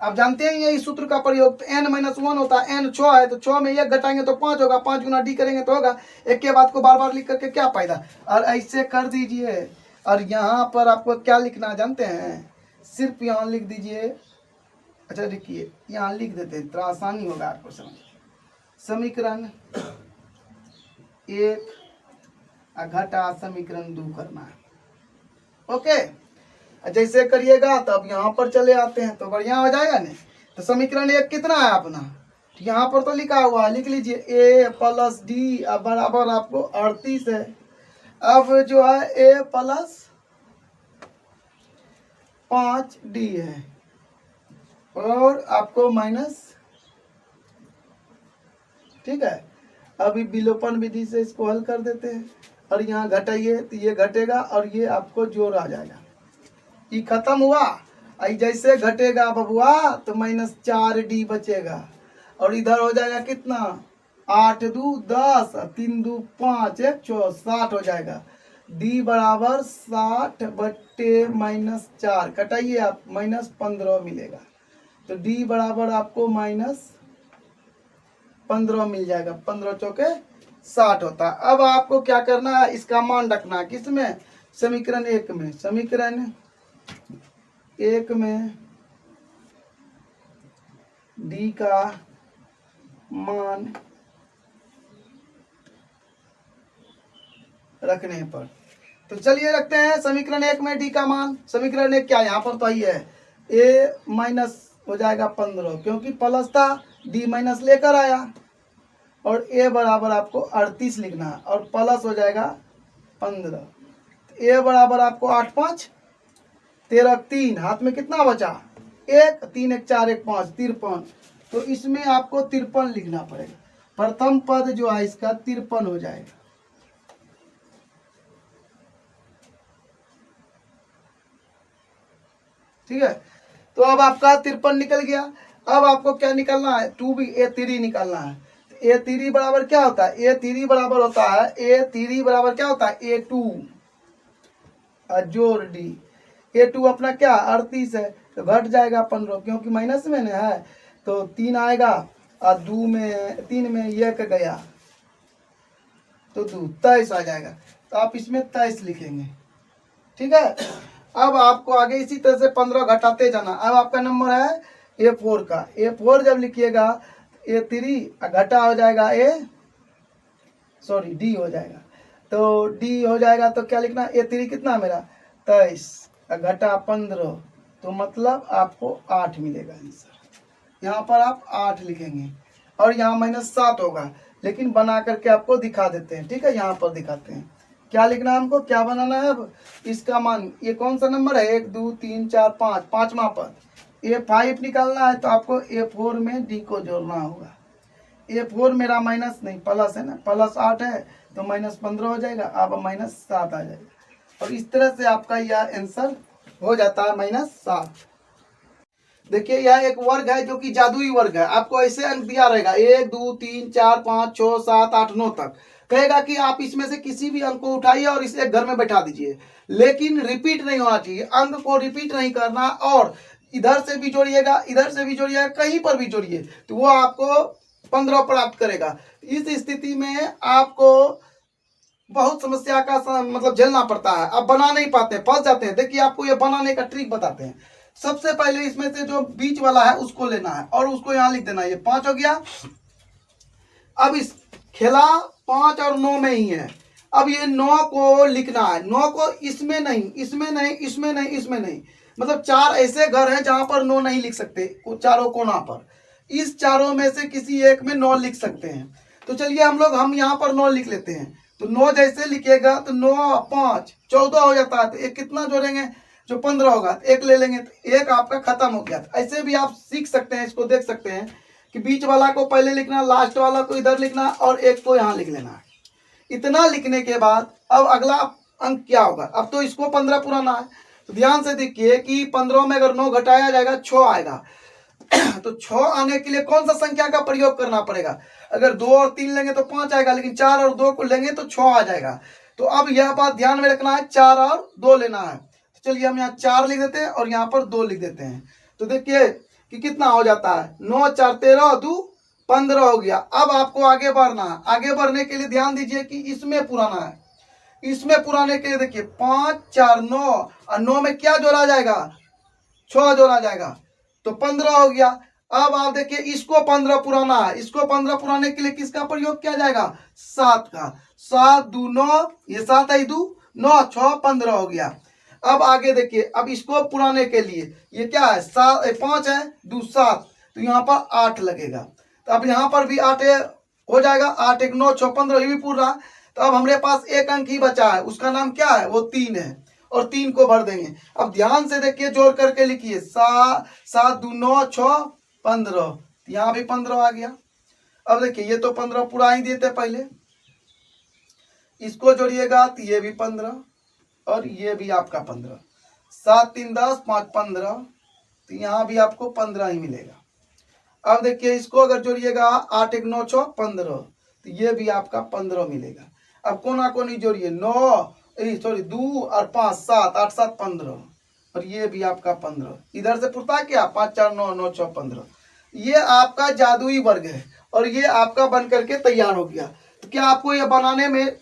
आप जानते हैं यही सूत्र का प्रयोग, तो n माइनस 1 होता है, n 6 है तो 6 में 1 घटाएंगे तो 5 होगा, 5 गुना डी करेंगे तो होगा। एक के बाद को बार बार लिख करके क्या फायदा, और ऐसे कर दीजिए। और यहाँ पर आपको क्या लिखना जानते हैं, सिर्फ यहाँ लिख दीजिए। अच्छा देखिए यहाँ लिख देते हैं, थोड़ा आसानी होगा आपको समझ। समीकरण 1 घटा समीकरण 2 करना है, ओके। जैसे करिएगा तो अब यहाँ पर चले आते हैं तो बढ़िया हो जाएगा नहीं। तो समीकरण 1 कितना है अपना, तो यहाँ पर तो लिखा हुआ है, लिख लीजिए A प्लस डी बराबर आपको 38 है। अब जो है A प्लस 5 डी है और आपको माइनस, ठीक है। अभी विलोपन विधि से इसको हल कर देते हैं, और यहाँ घटाइए तो ये घटेगा और ये आपको जोड़ आ जाएगा, ये खत्म हुआ। आई जैसे घटेगा बबुआ तो माइनस 4 डी बचेगा, और इधर हो जाएगा कितना 8 2 10 3 2 5 1 4 60 हो जाएगा। डी बराबर 60 बट्टे माइनस 4, कटाइए आप माइनस 15 मिलेगा। तो डी बराबर आपको माइनस 15 मिल जाएगा, 15 चौके 60 होता है। अब आपको क्या करना है, इसका मान रखना है किसमें, समीकरण 1 में। समीकरण 1 में डी का मान रखने पर, तो चलिए रखते हैं समीकरण 1 में डी का मान। समीकरण 1 क्या, यहाँ पर तो ही है ए माइनस हो जाएगा 15, क्योंकि प्लस था, डी माइनस लेकर आया, और ए बराबर आपको 38 लिखना है, और प्लस हो जाएगा 15। ए बराबर आपको 8 5 13 3, हाथ में कितना बचा 1, 3 1 4 1 5 53, तो इसमें आपको 53 लिखना पड़ेगा। प्रथम पद जो है इसका 53 हो जाएगा, ठीक है। तो अब आपका 53 निकल गया। अब आपको क्या निकलना है, 2 भी A3 निकालना है। A3 बराबर क्या होता है, A3 बराबर होता है, A3 बराबर क्या होता है A2 जोड़ डी। A2 अपना क्या 38 है तो घट जाएगा 15, क्योंकि माइनस में ना है तो 3 आएगा, और 2 में 3 में 1 गया तो 2 23 आ जाएगा। तो आप इसमें 23 लिखेंगे, ठीक है। अब आपको आगे इसी तरह से 15 घटाते जाना। अब आपका नंबर है A4 का, A4 जब लिखिएगा A3 घटा हो जाएगा डी हो जाएगा, तो डी हो जाएगा तो क्या लिखना, A3 कितना मेरा 23 घटा 15, तो मतलब आपको 8 मिलेगा आंसर। यहाँ पर आप 8 लिखेंगे, और यहाँ माइनस 7 होगा, लेकिन बना करके आपको दिखा देते हैं, ठीक है। यहाँ पर दिखाते हैं क्या लिखना है हमको, क्या बनाना है। अब इसका मान, ये कौन सा नंबर है 1 2 3 4 5, पांचवा पद A5 निकालना है, तो आपको A4 में डी को जोड़ना होगा। A4 मेरा माइनस नहीं प्लस है ना, प्लस 8 है तो माइनस 15 हो जाएगा, अब माइनस 7 आ जाएगा, और इस तरह से आपका यह आंसर हो जाता है -7। देखिए यह एक वर्ग है जो कि जादुई वर्ग है। आपको ऐसे अंक दिया रहेगा 1 2 3 4 5 6 7 8 9 तक, कहेगा कि आप इसमें से किसी भी अंक को उठाइए और इसे घर में बैठा दीजिए, लेकिन रिपीट नहीं होना चाहिए, अंक को रिपीट नहीं करना, और इधर से भी जोड़िएगा इधर से भी जोड़िएगा, कहीं पर भी जोड़िए तो वो आपको 15 प्राप्त करेगा। इस स्थिति में आपको बहुत समस्या का मतलब झेलना पड़ता है, आप बना नहीं पाते, फंस जाते हैं। देखिए आपको ये बनाने का ट्रिक बताते हैं। सबसे पहले इसमें से जो बीच वाला है उसको लेना है और उसको यहाँ लिख देना है। ये 5 हो गया। अब इस खेला 5 और 9 में ही है। अब ये 9 को लिखना है, 9 को इसमें नहीं, इसमें नहीं, इसमें नहीं, इसमें नहीं, मतलब 4 ऐसे घर हैं जहां पर 9 नहीं लिख सकते, चारों कोना पर। इस चारों में से किसी एक में 9 लिख सकते हैं। तो चलिए हम यहाँ पर 9 लिख लेते हैं। तो 9 जैसे लिखेगा तो 9 5 14 हो जाता है। तो एक कितना जोड़ेंगे, जो 15 होगा, तो एक ले लेंगे, तो एक आपका खत्म हो गया। ऐसे भी आप सीख सकते हैं, इसको देख सकते हैं कि बीच वाला को पहले लिखना, लास्ट वाला को इधर लिखना और एक को यहाँ लिख लेना। इतना लिखने के बाद अब अगला अंक क्या होगा। अब तो इसको 15 पुराना है, तो ध्यान से देखिए कि 15 में अगर 9 घटाया जाएगा 6 आएगा। तो 6 आने के लिए कौन सा संख्या का प्रयोग करना पड़ेगा। अगर 2 और 3 लेंगे तो 5 आएगा, लेकिन 4 और 2 को लेंगे तो 6 आ जाएगा। तो अब यह बात ध्यान में रखना है, 4 और 2 लेना है। तो चलिए हम यहाँ 4 लिख देते हैं और यहाँ पर 2 लिख देते हैं। तो देखिए कि कितना हो जाता है, 9 4 13 2 15 हो गया। अब आपको आगे बढ़ना है। आगे बढ़ने के लिए ध्यान दीजिए कि इसमें पुराना है। इसमें पुराने के लिए देखिए 5 4 9 और 9 में क्या जोड़ा जाएगा, 6 जोड़ा जाएगा, तो 15 हो गया। अब आप देखिए इसको 15 पुराना है, इसको 15 पुराने के लिए किसका प्रयोग किया जाएगा, 7 का। 7 2 9, ये 7 है 2 9 6 15 हो गया। अब आगे देखिए, अब इसको पुराने के लिए ये क्या है, 5 है 2 7, तो यहाँ पर 8 लगेगा। तो अब यहाँ पर भी 8 हो जाएगा, 8 1 9 6 15, ये भी पूरा। तो अब हमारे पास एक अंक ही बचा है, उसका नाम क्या है, वो 3 है, और 3 को भर देंगे। अब ध्यान से देखिए, जोड़ करके लिखिए 7 2 9 6 15, यहाँ भी 15 आ गया। अब देखिए ये तो 15 पूरा ही देते पहले, इसको जोड़िएगा तो ये भी 15 और ये भी आपका 15, 7 3 10 5 15, तो यहाँ भी आपको 15 ही मिलेगा। अब देखिए इसको अगर जोड़िएगा 8 1 9 6 15, तो ये भी आपका 15 मिलेगा। अब कोना कोनी जोड़िए 2 और 5 7 8 7 15, और ये भी आपका 15। इधर से पुरता क्या 5 4 9 9 6 15। ये आपका जादुई वर्ग है और ये आपका बन करके तैयार हो गया। तो क्या आपको ये बनाने में,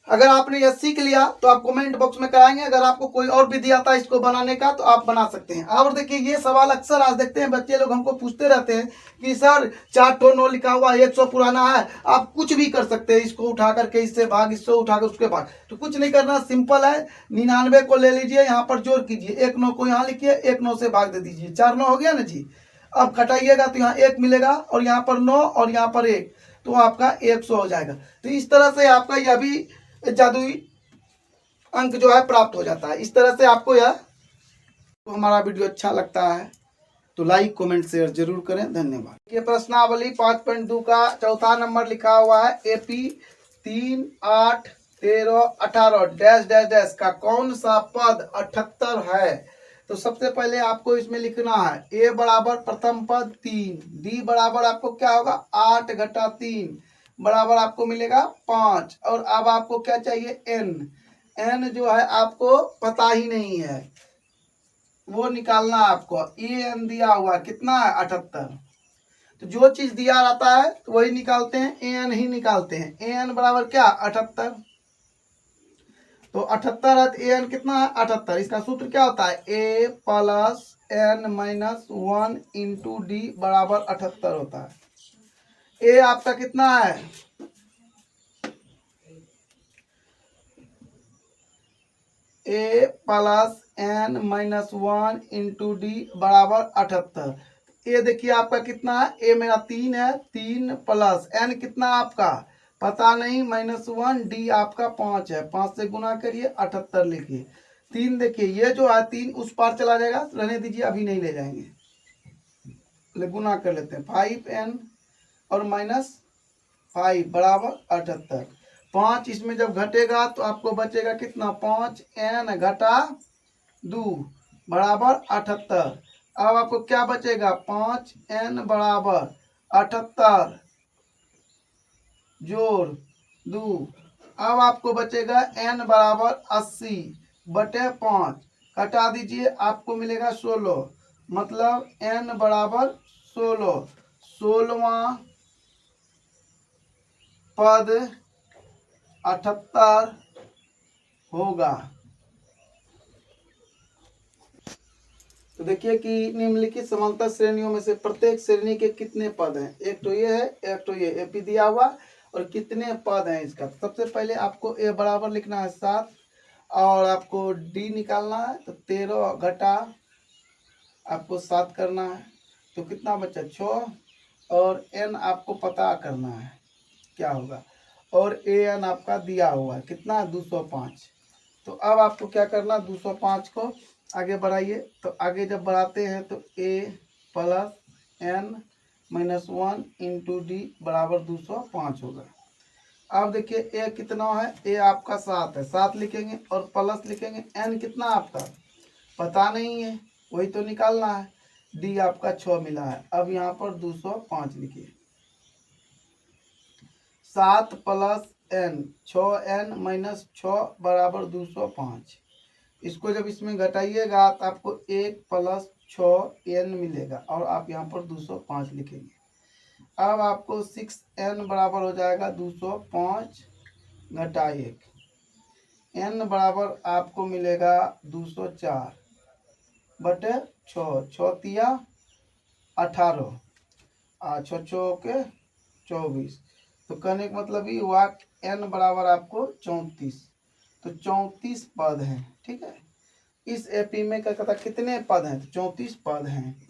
अगर आपने यह सीख लिया तो आप कमेंट बॉक्स में कराएंगे। अगर आपको कोई और विधि आता है इसको बनाने का तो आप बना सकते हैं। और देखिए ये सवाल अक्सर आज देखते हैं, बच्चे लोग हमको पूछते रहते हैं कि सर 4 ठो 9 लिखा हुआ है, 100 पुराना है, आप कुछ भी कर सकते हैं, इसको उठा करके इससे भाग, इससे उठा कर उसके भाग। तो कुछ नहीं करना, सिंपल है। 99 को ले लीजिए, यहाँ पर जोड़ कीजिए, 1 9 को यहाँ लिखिए, 1 9 से भाग दे दीजिए, 4 9 हो गया ना जी। अब घटाइएगा तो यहाँ 1 मिलेगा और यहाँ पर 9 और यहाँ पर 1, तो आपका 100 हो जाएगा। तो इस तरह से आपका यह भी जादुई अंक जो है प्राप्त हो जाता है। इस तरह से आपको यह, तो हमारा वीडियो अच्छा लगता है तो लाइक कमेंट शेयर जरूर करें। धन्यवाद। ये प्रश्नावली 5.2 का चौथा नंबर लिखा हुआ है, AP 3 8 13 18 डैश डैश डैश का कौन सा पद 78 है। तो सबसे पहले आपको इसमें लिखना है A बराबर प्रथम पद 3, D बराबर आपको क्या होगा 8 घटा 3 बराबर आपको मिलेगा 5, और अब आपको क्या चाहिए n जो है आपको पता ही नहीं है, वो निकालना है आपको। n दिया हुआ कितना है 78, तो जो चीज दिया रहता है तो वही निकालते हैं, an ही निकालते हैं। an बराबर क्या 78, तो 78 है तो an कितना है 78। इसका सूत्र क्या होता है a plus n minus 1 into d बराबर 78 होता है। a आपका कितना है a plus n minus 1 into d बराबर 78। ये देखिए आपका कितना है, a मेरा 3 है, 3 प्लस n कितना आपका पता नहीं -1, डी आपका 5 है, 5 से गुना करिए 78 लिखिए। 3 देखिए ये जो है 3 उस पार चला जाएगा, रहने दीजिए अभी नहीं ले जाएंगे, ले गुना कर लेते हैं 5n और -5 बराबर 78। 5 इसमें जब घटेगा तो आपको बचेगा कितना 5n घटा 2 बराबर 78। अब आपको क्या बचेगा, 5n बराबर 78 जोड़ 2। अब आपको बचेगा n बराबर 80/5, घटा दीजिए, आपको मिलेगा 16। मतलब n बराबर 16, 16वां पद 78 होगा। तो देखिए कि निम्नलिखित समांतर श्रेणियों में से प्रत्येक श्रेणी के कितने पद हैं। एक तो ये है, एक तो ये एपी दिया हुआ, और कितने पद हैं इसका। तो सबसे पहले आपको ए बराबर लिखना है 7, और आपको डी निकालना है। तो 13 घटा आपको 7 करना है, तो कितना बचा 6, और एन आपको पता करना है क्या होगा, और ए एन आपका दिया हुआ है कितना 205। तो अब आपको क्या करना, 205 को आगे बढ़ाइए। तो आगे जब बढ़ाते हैं तो a plus n minus 1 into d बराबर 205 होगा। अब देखिए a कितना है, a आपका 7 है, 7 लिखेंगे और प्लस लिखेंगे। n कितना आपका पता नहीं है, वही तो निकालना है। d आपका 6 मिला है। अब यहाँ पर 205 लिखिए, 7 प्लस n, 6n माइनस 6 बराबर 205। इसको जब इसमें घटाइएगा तो आपको 1 प्लस 6n मिलेगा, और आप यहाँ पर 205 लिखेंगे। अब आपको 6n बराबर हो जाएगा 205 घटा 1, n बराबर आपको मिलेगा 204 बटे 6, 6 तिया 18, 6 6 के 24। तो कहने का मतलब ये हुआ n बराबर आपको 34। तो 34 पद हैं, ठीक है। इस एपी में क्या कहता कितने पद हैं, तो 34 पद हैं।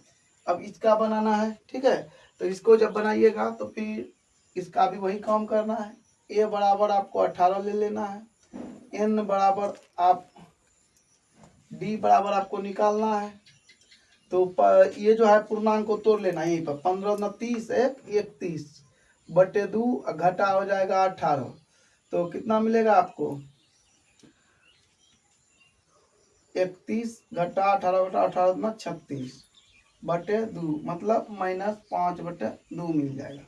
अब इसका बनाना है, ठीक है। तो इसको जब बनाइएगा तो फिर इसका भी वही काम करना है। ए बराबर आपको 18 ले लेना है, एन बराबर आप डी बराबर आपको निकालना है। तो ये जो है पूर्णांक को तोड़ लेना है यहीं पर, 15 न 30 1 31 बटे 2 घटा हो जाएगा 18। तो कितना मिलेगा आपको 31 घटा 18 बटा 18 में 36 बटे 2, मतलब -5/2 मिल जाएगा।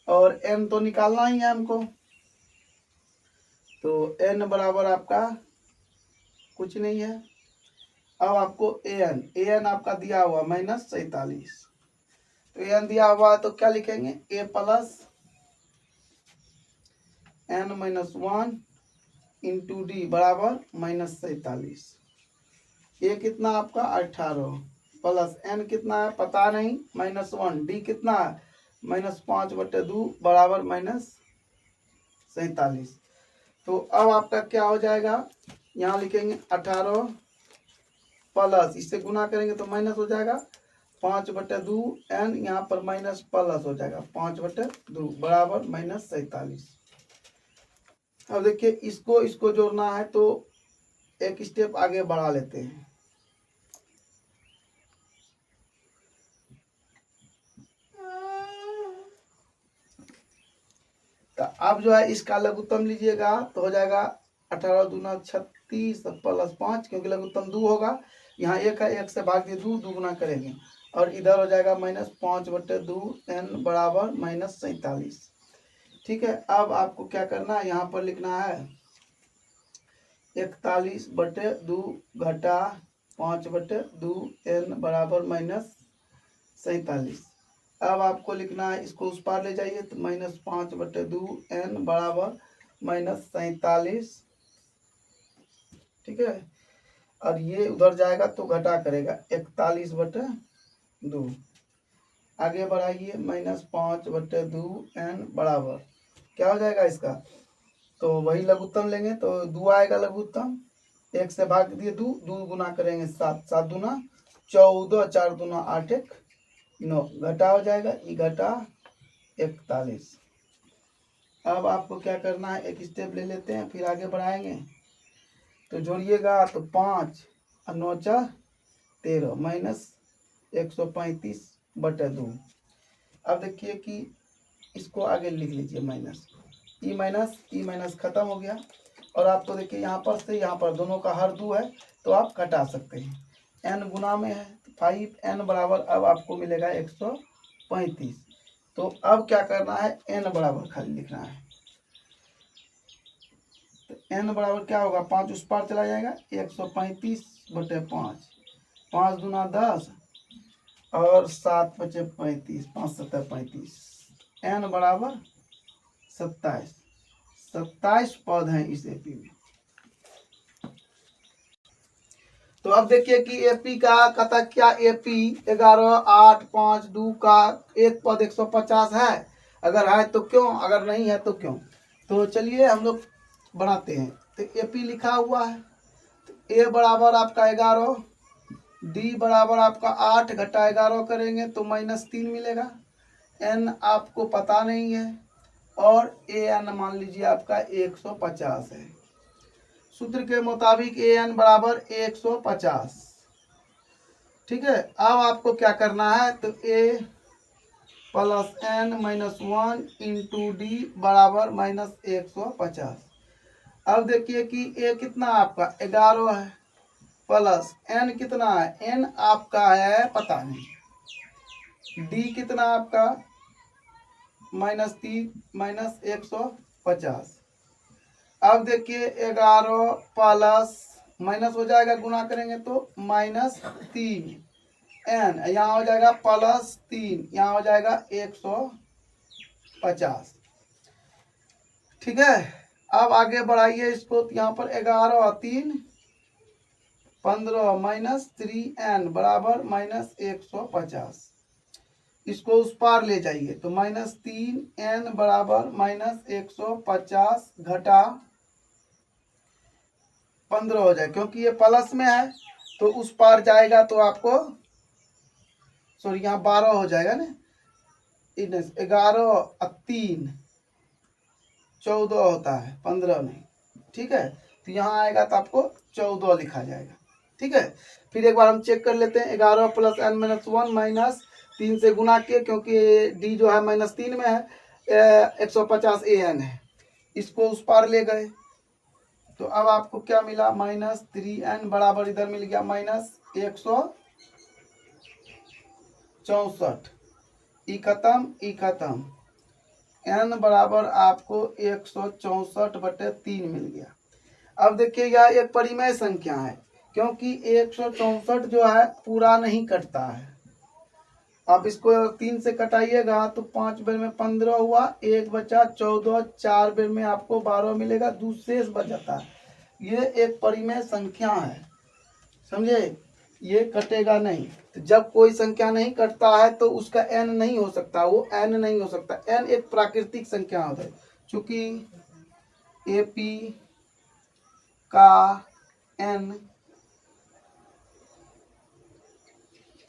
और n तो निकालना ही है हमको। तो n बराबर आपका कुछ नहीं है। अब आपको an आपका दिया हुआ -47। तो an दिया हुआ है तो क्या लिखेंगे, a plus n minus 1 into d बराबर -47। ये कितना आपका 18 प्लस n कितना है पता नहीं -1, डी कितना है -5/2 बराबर -47। तो अब आपका क्या हो जाएगा, यहाँ लिखेंगे 18 प्लस, इससे गुना करेंगे तो माइनस हो जाएगा 5/2 n, यहाँ पर माइनस प्लस हो जाएगा 5/2 बराबर -47। अब देखिए इसको जोड़ना है तो एक स्टेप आगे बढ़ा लेते हैं। तो अब जो है इसका लघुत्तम लीजिएगा तो हो जाएगा 18 दूना 36 प्लस 5, क्योंकि लघुत्तम 2 होगा, यहाँ 1 है, 1 से भाग दिए 2 गुना करेंगे, और इधर हो जाएगा -5/2 n बराबर -47। ठीक है। अब आपको क्या करना है, यहाँ पर लिखना है 41/2 घटा 5/2 n बराबर -47। अब आपको लिखना है, इसको उस पार ले जाइए तो -5/2 n बराबर -47। ठीक है। और ये उधर जाएगा तो घटा करेगा 41/2। आगे बढ़ाइए -5/2 n बराबर क्या हो जाएगा इसका, तो वही लघुत्तम लेंगे तो 2 आएगा लघुत्तम, 1 से भाग दिए 2, 2 गुना करेंगे 7, 7 दूना 14, 4 दूना 8, 1 9 घटा हो जाएगा, ये घटा 41। अब आपको क्या करना है, एक स्टेप ले लेते हैं फिर आगे बढ़ाएंगे। तो जोड़िएगा तो 5 और 9 4 13 -135/2। अब देखिए कि इसको आगे लिख लीजिए माइनस ई माइनस खत्म हो गया। और आपको देखिए यहाँ पर से यहाँ पर दोनों का हर 2 है तो आप घटा सकते हैं। n गुना में है तो 5n बराबर अब आपको मिलेगा 135। तो अब क्या करना है, n बराबर खाली लिखना है। तो n बराबर क्या होगा, 5 उस पार चला जाएगा, 135/5, 5 दूना 10 और 7 बचे 35, 5 7 35, n बराबर 27। 27 पद हैं इस एपी में। तो अब देखिए कि एपी का कहता क्या, एपी 11 8 5 2 का एक पद 150 है, अगर है तो क्यों, अगर नहीं है तो क्यों। तो चलिए हम लोग बनाते हैं। तो एपी लिखा हुआ है, तो ए बराबर आपका 11, डी बराबर आपका 8 घटा 11 करेंगे तो -3 मिलेगा, एन आपको पता नहीं है, और ए एन मान लीजिए आपका 150 है। सूत्र के मुताबिक ए एन बराबर 150। ठीक है, अब आपको क्या करना है, तो ए प्लस एन -1 इंटू डी बराबर -150। अब देखिए कि ए कितना आपका 11 है, प्लस एन कितना है, एन आपका है पता नहीं, डी कितना आपका -3 -150। अब देखिए 11 प्लस माइनस हो जाएगा, गुना करेंगे तो -3, एन यहाँ हो जाएगा +3, यहाँ हो जाएगा 150। ठीक है, अब आगे बढ़ाइए इसको, तो यहाँ पर 11 3 15 -3n बराबर -150। इसको उस पार ले जाइए तो -3n बराबर -150 घटा 15 हो जाए, क्योंकि ये प्लस में है तो उस पार जाएगा तो आपको, सॉरी यहाँ 12 हो जाएगा ना, 11 3 14 होता है, 15 नहीं। ठीक है, तो यहाँ आएगा तो आपको 14 लिखा जाएगा। ठीक है, फिर एक बार हम चेक कर लेते हैं, 11 प्लस n -1 -3 से गुना किए, क्योंकि डी जो है -3 में है, 150 an है, इसको उस पार ले गए तो अब आपको क्या मिला, -3n बराबर इधर मिल गया -164, ई खत्म, n बराबर आपको 164/3 मिल गया। अब देखिए यह एक परिमेय संख्या है, क्योंकि 164 जो है पूरा नहीं कटता है। आप इसको 3 से कटाइएगा तो 5 बेर में 15 हुआ, 1 बचा 14, 4 बेर में आपको 12 मिलेगा, शेष बच जाता है। ये एक परिमेय संख्या है, समझे, ये कटेगा नहीं। तो जब कोई संख्या नहीं कटता है तो उसका n नहीं हो सकता, वो n नहीं हो सकता, n एक प्राकृतिक संख्या होता है। चूंकि एपी का n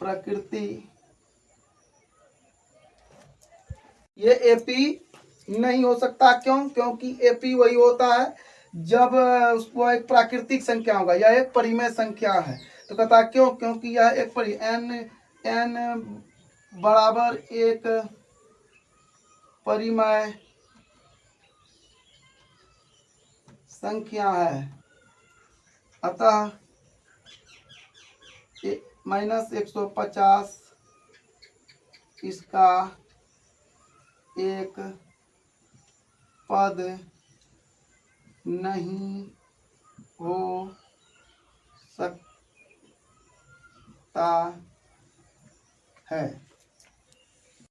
प्रकृति, ये एपी नहीं हो सकता, क्यों, क्योंकि एपी वही होता है जब उसको एक प्राकृतिक संख्या होगा, यह एक परिमेय संख्या है। तो कहता क्यों, क्योंकि यह एक n बराबर एक परिमेय संख्या है, अतः -150 इसका एक पद नहीं हो सकता है।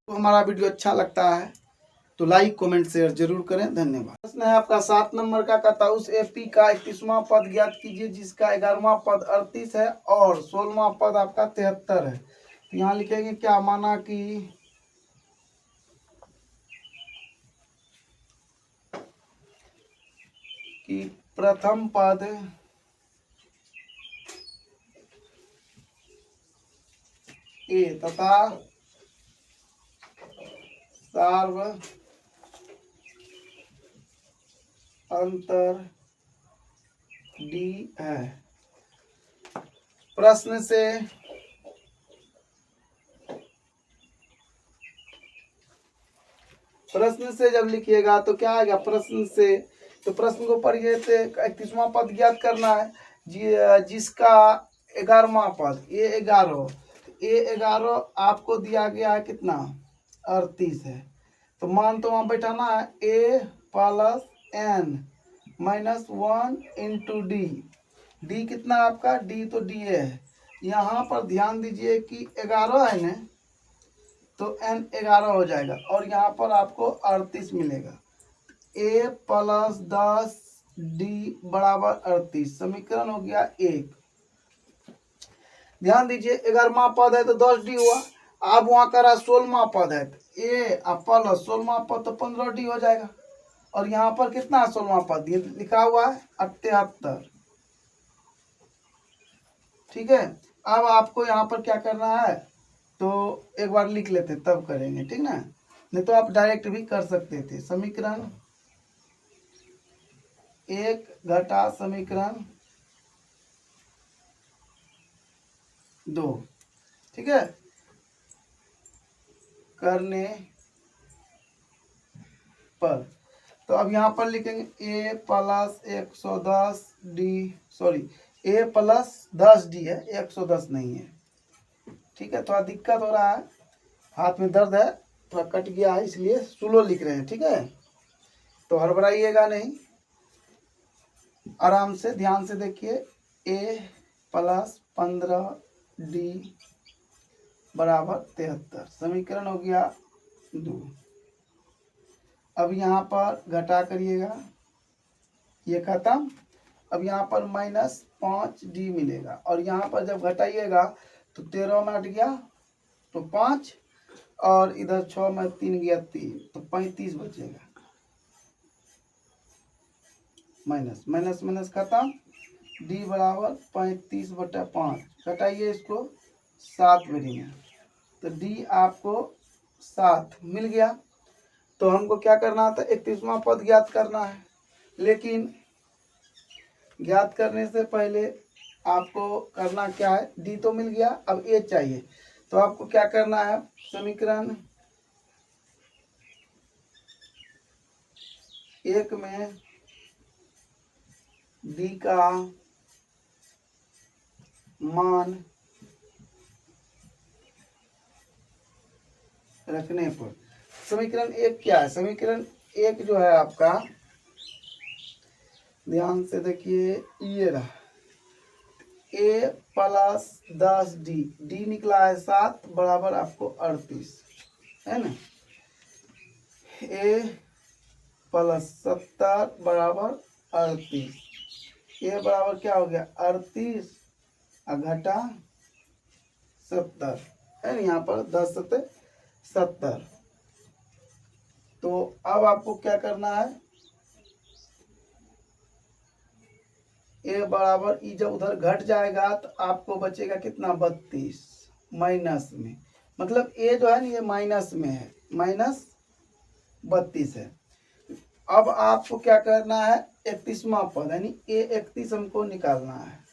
तो हमारा वीडियो अच्छा लगता है तो लाइक कमेंट शेयर जरूर करें, धन्यवाद। प्रश्न है आपका 7 नंबर का, कहता उस एपी का 31वां पद ज्ञात कीजिए जिसका 11वां पद 38 है और 16वां पद आपका 73 है। तो यहाँ लिखेंगे क्या, माना कि प्रथम पद ए तथा अंतर डी है। प्रश्न से जब लिखिएगा तो क्या आएगा, प्रश्न से, तो प्रश्न को पढ़िए, 31वां पद ज्ञात करना है जिसका 11वां पद, ये 11, A11 आपको दिया गया है कितना 38 है, तो मान तो वहाँ बैठाना है A plus N minus 1 into D. D कितना आपका, डी तो डी है। यहाँ पर ध्यान दीजिए कि 11 है ना, तो N 11 हो जाएगा और यहाँ पर आपको 38 मिलेगा। A प्लस 10 डी बराबर 38, समीकरण हो गया 1। ध्यान दीजिए 11वां पद है तो 10D हुआ। अब वहां करा 16वां पद है तो A प्लस 16वां पद तो 15D हो जाएगा। और यहाँ पर कितना 16वां पद ये लिखा हुआ है 78। ठीक है, अब आपको यहाँ पर क्या करना है, तो एक बार लिख लेते तब करेंगे, ठीक ना, नहीं तो आप डायरेक्ट भी कर सकते थे। समीकरण 1 घटा समीकरण 2, ठीक है, करने पर तो अब यहाँ पर लिखेंगे A plus 110 D, sorry A plus 10D है, 110 नहीं है। ठीक है, थोड़ा दिक्कत हो रहा है, हाथ में दर्द है, थोड़ा कट गया है इसलिए स्लो लिख रहे हैं। ठीक है, तो हड़बड़ाइएगा नहीं, आराम से ध्यान से देखिए। A प्लस 15D बराबर 73, समीकरण हो गया 2। अब यहाँ पर घटा करिएगा, ये खत्म। अब यहाँ पर माइनस 5D मिलेगा और यहाँ पर जब घटाइएगा तो 13 में हट गया तो 5 और इधर 6 में 3 गया 3, तो 35 बचेगा। माइनस माइनस माइनस खत्म, D बराबर 35/5, घटाइए इसको 7 बेरी में, तो D आपको 7 मिल गया। तो हमको क्या करना था, 31वां पद ज्ञात करना है, लेकिन ज्ञात करने से पहले आपको करना क्या है, डी तो मिल गया, अब ए चाहिए। तो आपको क्या करना है, समीकरण 1 में डी का मान रखने पर, समीकरण 1 क्या है, समीकरण 1 जो है आपका, ध्यान से देखिए, ये रहा A प्लस 10D, D निकला है 7 बराबर आपको 38 है ना। A प्लस 70 बराबर 38, A बराबर क्या हो गया 38 घटा 70 है ना, यहाँ पर 10 7 70। तो अब आपको क्या करना है, ए बराबर ई जब उधर घट जाएगा तो आपको बचेगा कितना 32 माइनस में, मतलब ए जो है ना ये माइनस में है, माइनस 32 है। अब आपको क्या करना है, 31वां पद यानी A31 हमको निकालना है।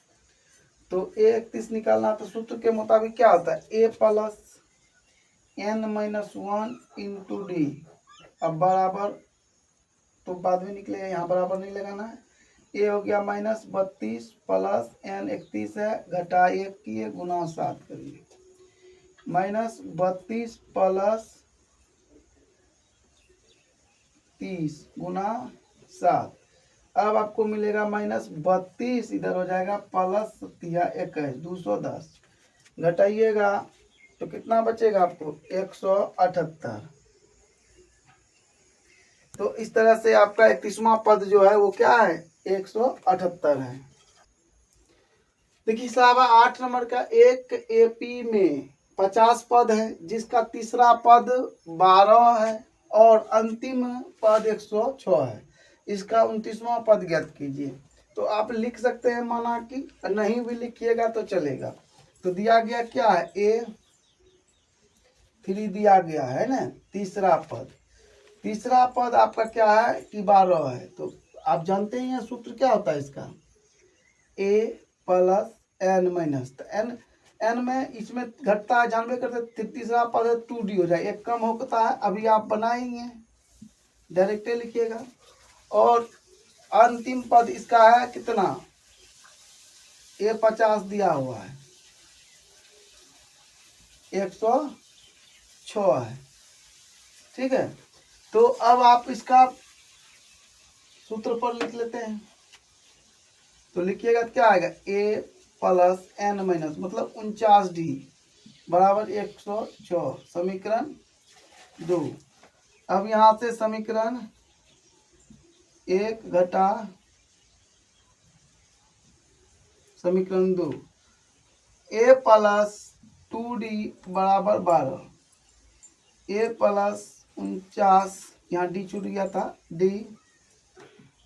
तो A31 निकालना तो सूत्र के मुताबिक क्या होता है, A plus N minus 1 into d, अब बराबर तो बाद में निकलेगा, यहाँ बराबर नहीं लगाना है। ए हो गया माइनस 32 प्लस N 31 है, घटा 1 किए गुना 7 करिए, माइनस 32 प्लस 30 गुना 7। अब आपको मिलेगा माइनस 32, इधर हो जाएगा प्लस 21 210, घटाइएगा तो कितना बचेगा आपको 178। तो इस तरह से आपका 31वां पद जो है वो क्या है 178 है। देखिए साहब 8 नंबर का, एक एपी में 50 पद है जिसका तीसरा पद 12 है और अंतिम पद 106 है, इसका 29वां पद ज्ञात कीजिए। तो आप लिख सकते हैं, माना कि नहीं भी लिखिएगा तो चलेगा। तो दिया गया क्या है, A3 दिया गया है ना, तीसरा पद, तीसरा पद आपका क्या है कि 12 है। तो आप जानते हैं सूत्र क्या होता है इसका, A प्लस N माइनस, तो N में इसमें घटता है जानबे करते, तीसरा पद है 2D हो जाए, एक कम होता है, अभी आप बनाएंगे डायरेक्ट लिखिएगा। और अंतिम पद इसका है कितना, A50 दिया हुआ है, 106 है। ठीक है, तो अब आप इसका सूत्र पर लिख लेते हैं। तो लिखिएगा क्या आएगा, a प्लस n माइनस मतलब 49d बराबर 106, समीकरण 2। अब यहाँ से समीकरण 1 घटा समीकरण 2, a प्लस 2d बराबर 12, a प्लस 49, यहाँ d छूट गया था, d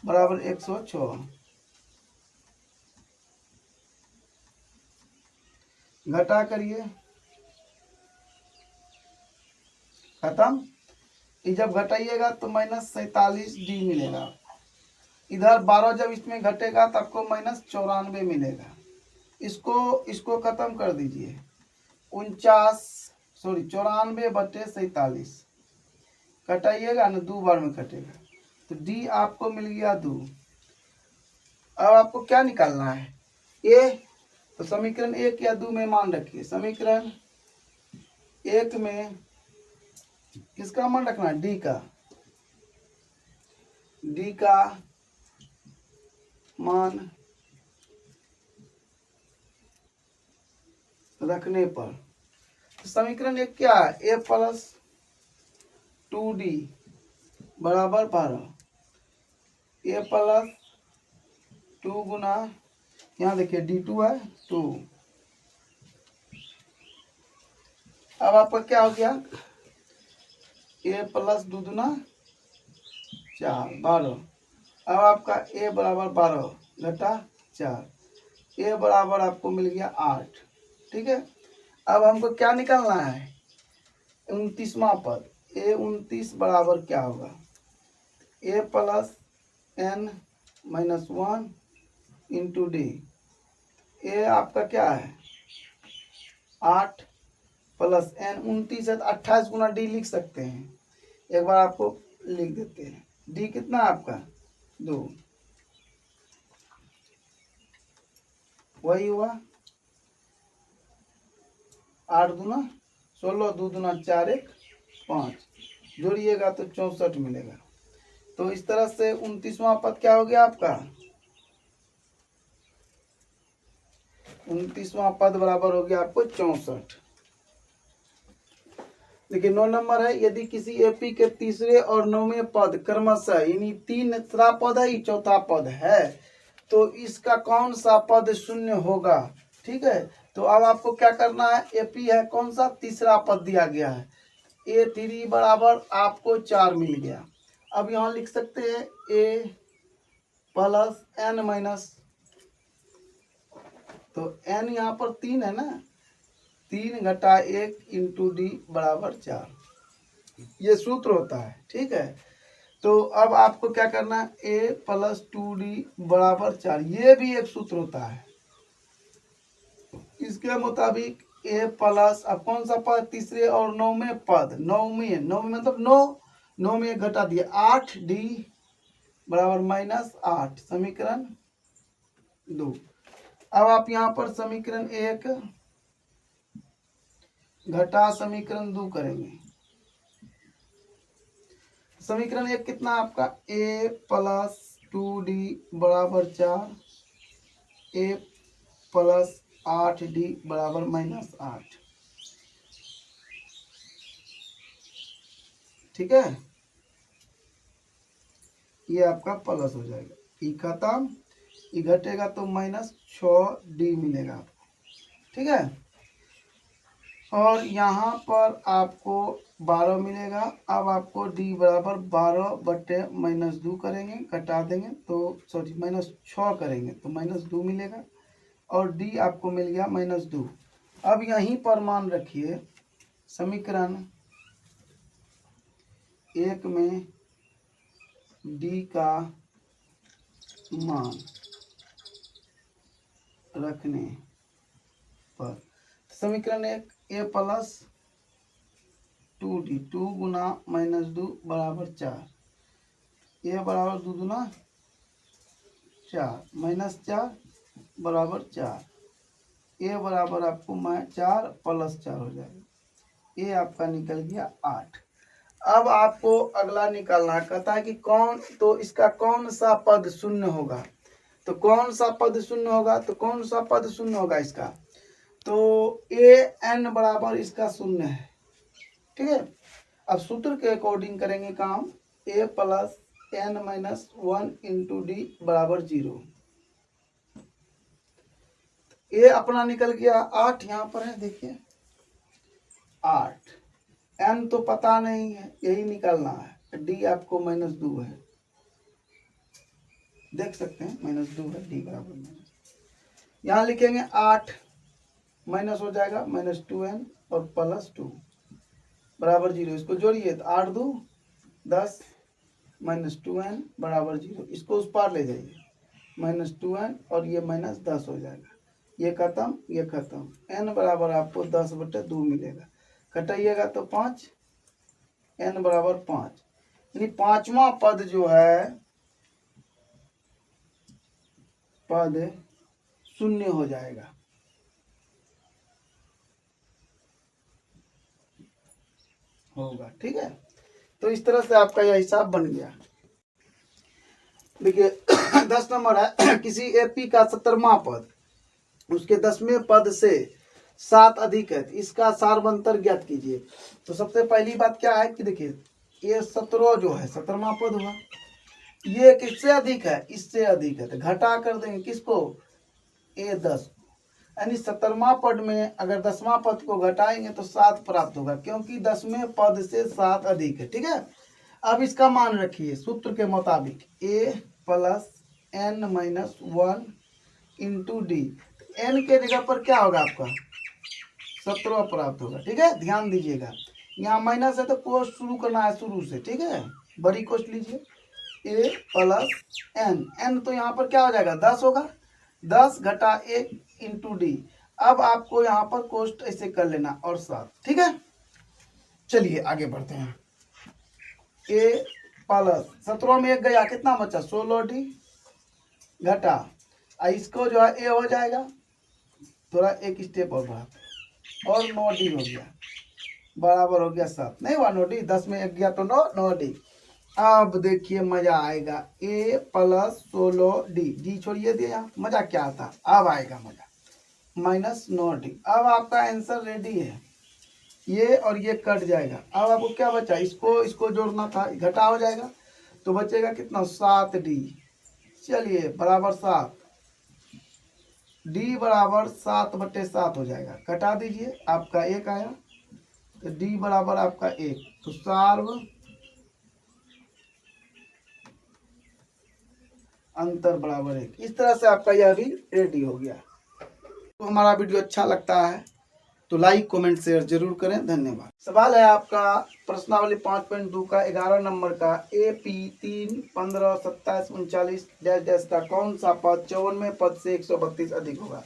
बराबर 106, घटा करिए, खत्म। ये जब घटाइएगा तो -47d मिलेगा। इधर 12 जब इसमें घटेगा तो आपको -94 मिलेगा। इसको खत्म कर दीजिए, 94/47 कटाइएगा ना, 2 बार में कटेगा, तो d आपको मिल गया 2। अब आपको क्या निकालना है, a, तो समीकरण 1 या 2 में मान रखिए। समीकरण 1 में किसका मान रखना है, d का मान रखने पर तो समीकरण 1 क्या है, a प्लस 2d बराबर 12, a प्लस 2 गुना, यहाँ देखिए d2 है 2। अब आपका क्या हो गया, a प्लस 2 दूना 4 12। अब आपका a बराबर 12 घटा 4, a बराबर आपको मिल गया 8। ठीक है, अब हमको क्या निकालना है, 29वां पद, a 29 बराबर क्या होगा, a plus n minus 1 into d. A आपका क्या है 8 प्लस n, 29 है तो 28 गुना डी लिख सकते हैं। एक बार आपको लिख देते हैं, डी कितना है आपका 2, वही हुआ 8 दूना 16, 2 दूना 4 1 5, जोड़िएगा तो 64 मिलेगा। तो इस तरह से 29वां पद क्या हो गया आपका, 29वां पद बराबर हो गया आपको 64। देखिए 9 नंबर है, यदि किसी एपी के तीसरे और 9वें पद क्रमशः यानी तीसरा पद है, चौथा पद है, तो इसका कौन सा पद शून्य होगा। ठीक है, तो अब आपको क्या करना है, एपी है कौन सा, तीसरा पद दिया गया है, a3 बराबर आपको 4 मिल गया। अब यहाँ लिख सकते हैं a प्लस n माइनस, तो n यहाँ पर 3 है ना, 3 घटा 1 इंटू डी बराबर 4, ये सूत्र होता है। ठीक है, तो अब आपको क्या करना है, a प्लस 2d बराबर 4, ये भी एक सूत्र होता है। इसके मुताबिक a प्लस, अब कौन सा पद, तीसरे और 9वें पद, 9वें मतलब 9 में घटा दिया 8d बराबर -8, समीकरण 2। अब आप यहाँ पर समीकरण 1 घटा समीकरण 2 करेंगे। समीकरण 1 कितना आपका, a प्लस 2d बराबर 4, a प्लस 8d बराबर -8। ठीक है, ये आपका प्लस हो जाएगा, ई खत्म, ई घटेगा तो -6d मिलेगा आपको। ठीक है, और यहाँ पर आपको 12 मिलेगा। अब आपको d बराबर 12 बटे -2 करेंगे, घटा देंगे तो सॉरी -6 करेंगे तो -2 मिलेगा, और d आपको मिल गया -2। अब यहीं पर मान रखिए, समीकरण 1 में d का मान रखने पर समीकरण 1 a प्लस 2d 2 गुना -2 बराबर 4, a बराबर 2 गुना 4 -4 बराबर 4, a बराबर आपको 4 प्लस 4 हो जाएगा। ये आपका निकल गया 8। अब आपको अगला निकालना है, कहता है कि कौन, तो इसका कौन सा पद शून्य होगा। तो कौन सा पद शून्य होगा, तो कौन सा पद शून्य होगा इसका, तो ए एन बराबर इसका शून्य है। ठीक है, अब सूत्र के अकॉर्डिंग करेंगे काम, a plus n minus 1 into d बराबर 0। ए अपना निकल गया 8, यहाँ पर है देखिए 8। एन तो पता नहीं है, यही निकालना है। डी आपको -2 है, देख सकते हैं -2 है, डी बराबर माइनस, यहाँ लिखेंगे 8 माइनस हो जाएगा -2n और +2 बराबर 0। इसको जोड़िए तो 8 2 10 -2n बराबर 0। इसको उस पार ले जाइए, -2n और ये -10 हो जाएगा, ये खत्म ये खत्म। n बराबर आपको 10/2 मिलेगा, घटाइएगा तो 5, n बराबर 5, यानी पांचवा पद जो है पद शून्य हो जाएगा। होगा, ठीक है। तो इस तरह से आपका यह हिसाब बन गया। देखिए 10 नंबर है, किसी एपी का 17वां पद उसके 10वें पद से 7 अधिक है, इसका सारवंतर ज्ञात कीजिए। तो सबसे पहली बात क्या है कि देखिए ये 17 जो है 17वां पद हुआ, ये किससे अधिक है, इससे अधिक है, तो घटा कर देंगे किसको, ए 10, यानी 17वां पद में अगर 10वां पद को घटाएंगे तो 7 प्राप्त होगा, क्योंकि 10वें पद से 7 अधिक है। ठीक है, अब इसका मान रखिए सूत्र के मुताबिक a plus n minus 1 into D. n के जगह पर क्या होगा आपका 17 प्राप्त होगा। ठीक है, ध्यान दीजिएगा, यहाँ माइनस है तो कोष्ट शुरू करना है शुरू से। ठीक है, बड़ी कोष्ट लीजिए, a प्लस n तो यहाँ पर क्या हो जाएगा 10 होगा, 10 घटा 1 इंटू डी। अब आपको यहाँ पर कोष्ट ऐसे कर लेना और 7। ठीक है, चलिए आगे बढ़ते हैं। ए प्लस 17 में 1 गया, कितना बचा 16 डी घटा, इसको जो है ए हो जाएगा, थोड़ा एक स्टेप और बढ़ा और 9 डी हो गया, बराबर हो गया 7, नहीं हुआ 9 डी, 10 में 1 गया तो 9 डी। अब देखिए मजा आएगा, ए प्लस 16 डी, डी छोड़िए दिए, यहाँ मजा क्या आता, अब आएगा मजा, -9 डी। अब आपका आंसर रेडी है, ये और ये कट जाएगा। अब आपको क्या बचा, इसको जोड़ना था, घटा हो जाएगा तो बचेगा कितना 7 डी। चलिए बराबर 7, डी बराबर 7/7 हो जाएगा, घटा दीजिए आपका 1 आया, तो डी बराबर आपका 1, तो सार्व अंतर बराबर 1। इस तरह से आपका यह भी रेडी हो गया। तो हमारा वीडियो अच्छा लगता है तो लाइक कमेंट शेयर जरूर करें, धन्यवाद। सवाल है आपका प्रश्नावली 5.2 का 11 नंबर का AP 3 15 27 39 डैश का कौन सा पद 54वें पद से 132 अधिक होगा।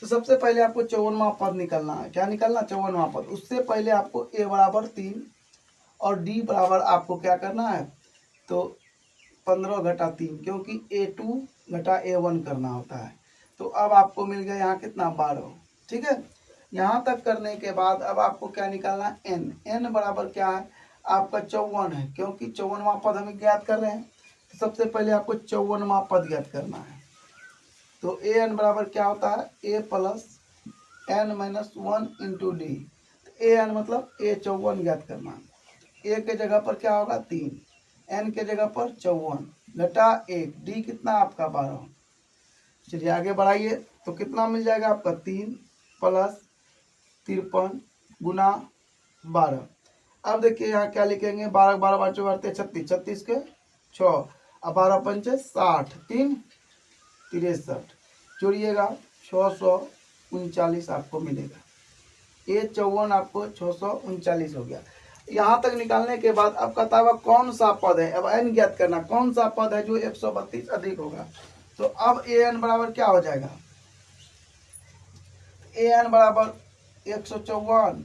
तो सबसे पहले आपको 54वां पद निकालना है। क्या निकालना, 54वां पद। उससे पहले आपको a बराबर 3 और d बराबर आपको क्या करना है, तो 15 घटा 3, क्योंकि a2 घटा a1 करना होता है। तो अब आपको मिल गया यहाँ कितना 12। ठीक है, यहाँ तक करने के बाद अब आपको क्या निकालना है, n बराबर क्या है आपका 54 है, क्योंकि 54वां पद हमें ज्ञात कर रहे हैं। तो सबसे पहले आपको 54वां पद ज्ञात करना है। तो an बराबर क्या होता है, a plus n minus 1 into D. an मतलब a 54 ज्ञात करना है। a के जगह पर क्या होगा 3, n के जगह पर 54 घटा 1, d कितना आपका 12। चलिए आगे बढ़ाइए, तो कितना मिल जाएगा आपका 3 प्लस 53 गुना 12। अब देखिए यहाँ क्या लिखेंगे, 12 12 5 बढ़ते 36, 36 के 6, अब 12 पंचे 60, 3 63, जोड़िएगा 639 आपको मिलेगा। ये 54 आपको 639 हो गया। यहाँ तक निकालने के बाद अब कहता है कौन सा पद है, अब n ज्ञात करना, कौन सा पद है जो 132 अधिक होगा। तो अब an बराबर क्या हो जाएगा, an बराबर 154,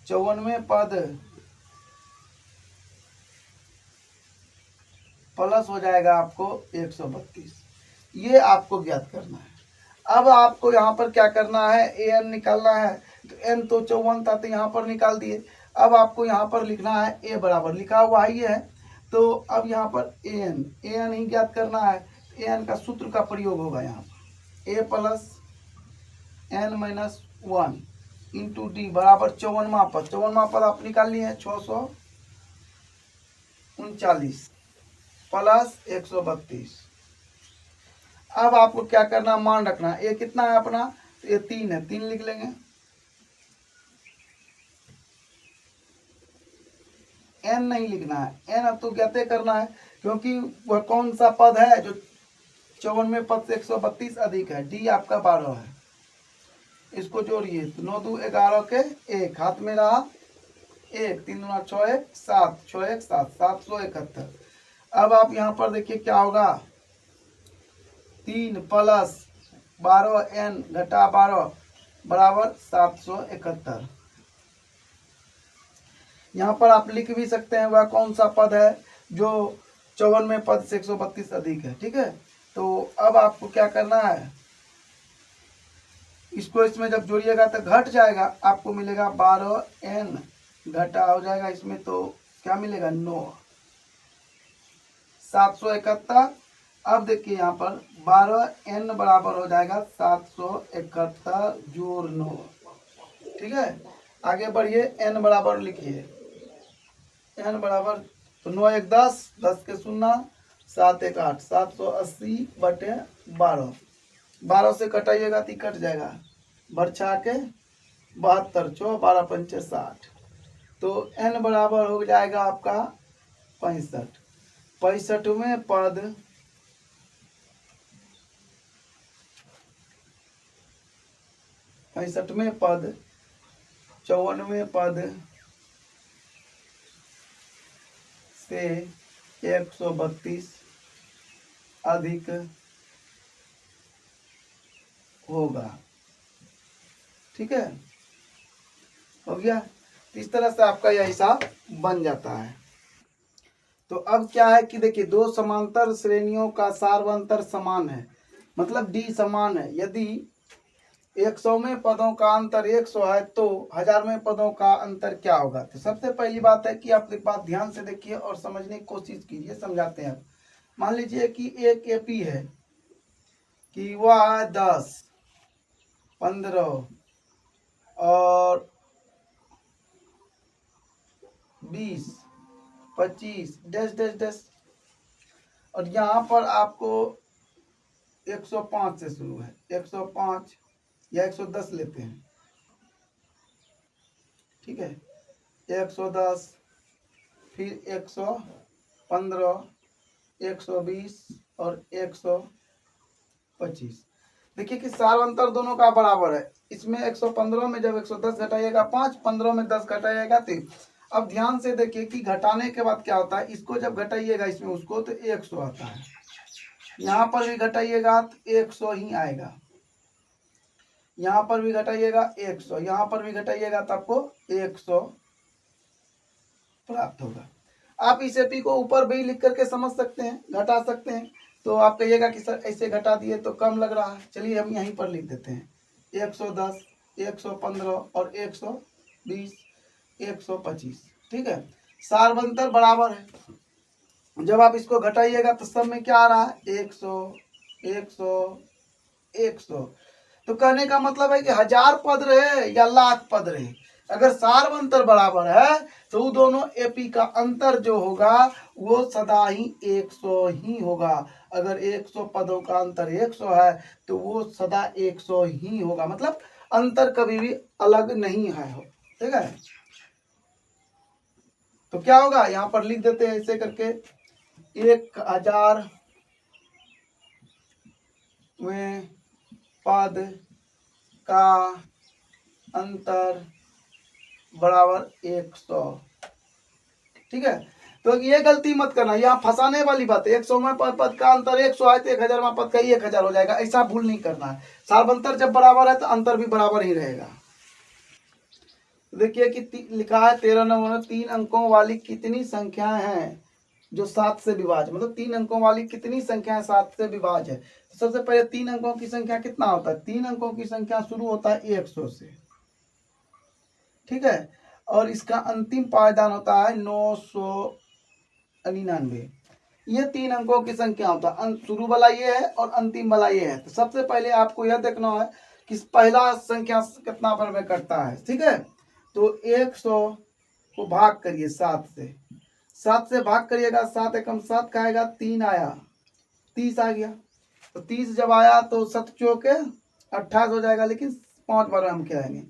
54वें पद प्लस हो जाएगा आपको 132, ये आपको ज्ञात करना है। अब आपको यहाँ पर क्या करना है, an निकालना है। तो n तो 54 था, तो यहाँ पर निकाल दिए। अब आपको यहाँ पर लिखना है a बराबर, लिखा हुआ ही है, तो अब यहाँ पर an ही ज्ञात करना है। an का सूत्र का प्रयोग होगा यहाँ पर, a plus n minus 1 into d बराबर 54वां पद। 54वां पद आप निकाल लिए हैं, 639 प्लस 132। अब आपको क्या करना, मान रखना है। ये कितना है अपना, ये 3 है, 3 लिख लेंगे। n नहीं लिखना है, n अब तो ज्ञात करना है, क्योंकि वह कौन सा पद है जो 54वें पद से 132 अधिक है। डी आपका 12 है, इसको जोड़िए, 9 2 11 के 1 हाथ में रहा 1, 3 2 6 1 7, 6 1 7, 771। अब आप यहाँ पर देखिए क्या होगा, 3 प्लस 12 n घटा 12 बराबर 771। यहाँ पर आप लिख भी सकते हैं वह कौन सा पद है जो 54वें पद से 132 अधिक है। ठीक है, तो अब आपको क्या करना है, इसको इसमें जब जोड़िएगा तो घट जाएगा, आपको मिलेगा 12n घटा हो जाएगा इसमें, तो क्या मिलेगा 9, 771। अब देखिए यहाँ पर 12n बराबर हो जाएगा 771 जोड़ 9। ठीक है, आगे बढ़िए, n बराबर लिखिए, n बराबर तो 9 1 10, 10 के 0, 7 1 8, 780 बटे 12। 12 से कटाइएगा तो कट जाएगा, बरछा के 72, 12 पंचे 60, तो n बराबर हो जाएगा आपका 65। 65वें पद 54वें पद से 132 अधिक होगा। ठीक है, हो गया। इस तरह से आपका यह हिसाब बन जाता है। तो अब क्या है कि देखिए, दो समांतर श्रेणियों का सार्वंतर समान है, मतलब डी समान है। यदि 100वें पदों का अंतर 100 है तो 1000वें पदों का अंतर क्या होगा। तो सबसे पहली बात है कि आप एक बात ध्यान से देखिए और समझने की कोशिश कीजिए, समझाते हैं। मान लीजिए कि एक एपी है कि वह 10, 15 और 20, 25 डैश डैश डैश, और यहाँ पर आपको 105 से शुरू है, 105 या 110 लेते हैं। ठीक है, 110, फिर 115, 120 और 125। देखिए कि सार्वंतर दोनों का बराबर है। इसमें 115 में जब 110 घटाइएगा 5, 15 में 10 घटाइएगा 3। अब ध्यान से देखिए कि घटाने के बाद क्या होता है, इसको जब घटाइएगा इसमें उसको तो 100 आता है, यहाँ पर भी घटाइएगा तो 100 ही आएगा, यहाँ पर भी घटाइएगा 100, यहाँ पर भी घटाइएगा तो आपको 100 प्राप्त होगा। आप इस एपी को ऊपर भी लिख करके समझ सकते हैं, घटा सकते हैं। तो आप कहिएगा कि सर ऐसे घटा दिए तो कम लग रहा है, चलिए हम यहीं पर लिख देते हैं 110, 115 और 120, 125। ठीक है, सार्वंतर बराबर है। जब आप इसको घटाइएगा तो सब में क्या आ रहा है, 100, 100, 100। तो कहने का मतलब है कि 1000 पद रहे या लाख पद रहे, अगर सार्वंतर बराबर है तो दोनों एपी का अंतर जो होगा वो सदा ही 100 ही होगा। अगर 100 पदों का अंतर 100 है तो वो सदा 100 ही होगा, मतलब अंतर कभी भी अलग नहीं है। ठीक है, तो क्या होगा, यहाँ पर लिख देते हैं ऐसे करके, 1000 में पद का अंतर बराबर 100। ठीक है, तो ये गलती मत करना, यहाँ फंसाने वाली बात है। 100वें पद का अंतर 100 है तो 1000वां पद का ही 1000 हो जाएगा, ऐसा भूल नहीं करना है। सार्वंतर जब बराबर है तो अंतर भी बराबर ही रहेगा। देखिए कि लिखा है 13 नंबर, 3 अंकों वाली कितनी संख्याएं हैं जो 7 से विभाज्य, मतलब 3 अंकों वाली कितनी संख्या 7 से विभाज्य है। तो सबसे पहले 3 अंकों की संख्या कितना होता है, 3 अंकों की संख्या शुरू होता है 100 से। ठीक है। और इसका अंतिम पायदान होता है 999। ये 3 अंकों की संख्या होता है। शुरू वाला ये है और अंतिम वाला ये है। तो सबसे पहले आपको यह देखना है कि पहला संख्या कितना पर में कटता है, ठीक है। तो 100 को भाग करिए 7 से, 7 से भाग करिएगा, 7 एकम 7 का आएगा, 3 आया, 30 आ गया। तो 30 जब आया तो 7 चौके 28 हो जाएगा, लेकिन 5 बार हम क्या आएंगे,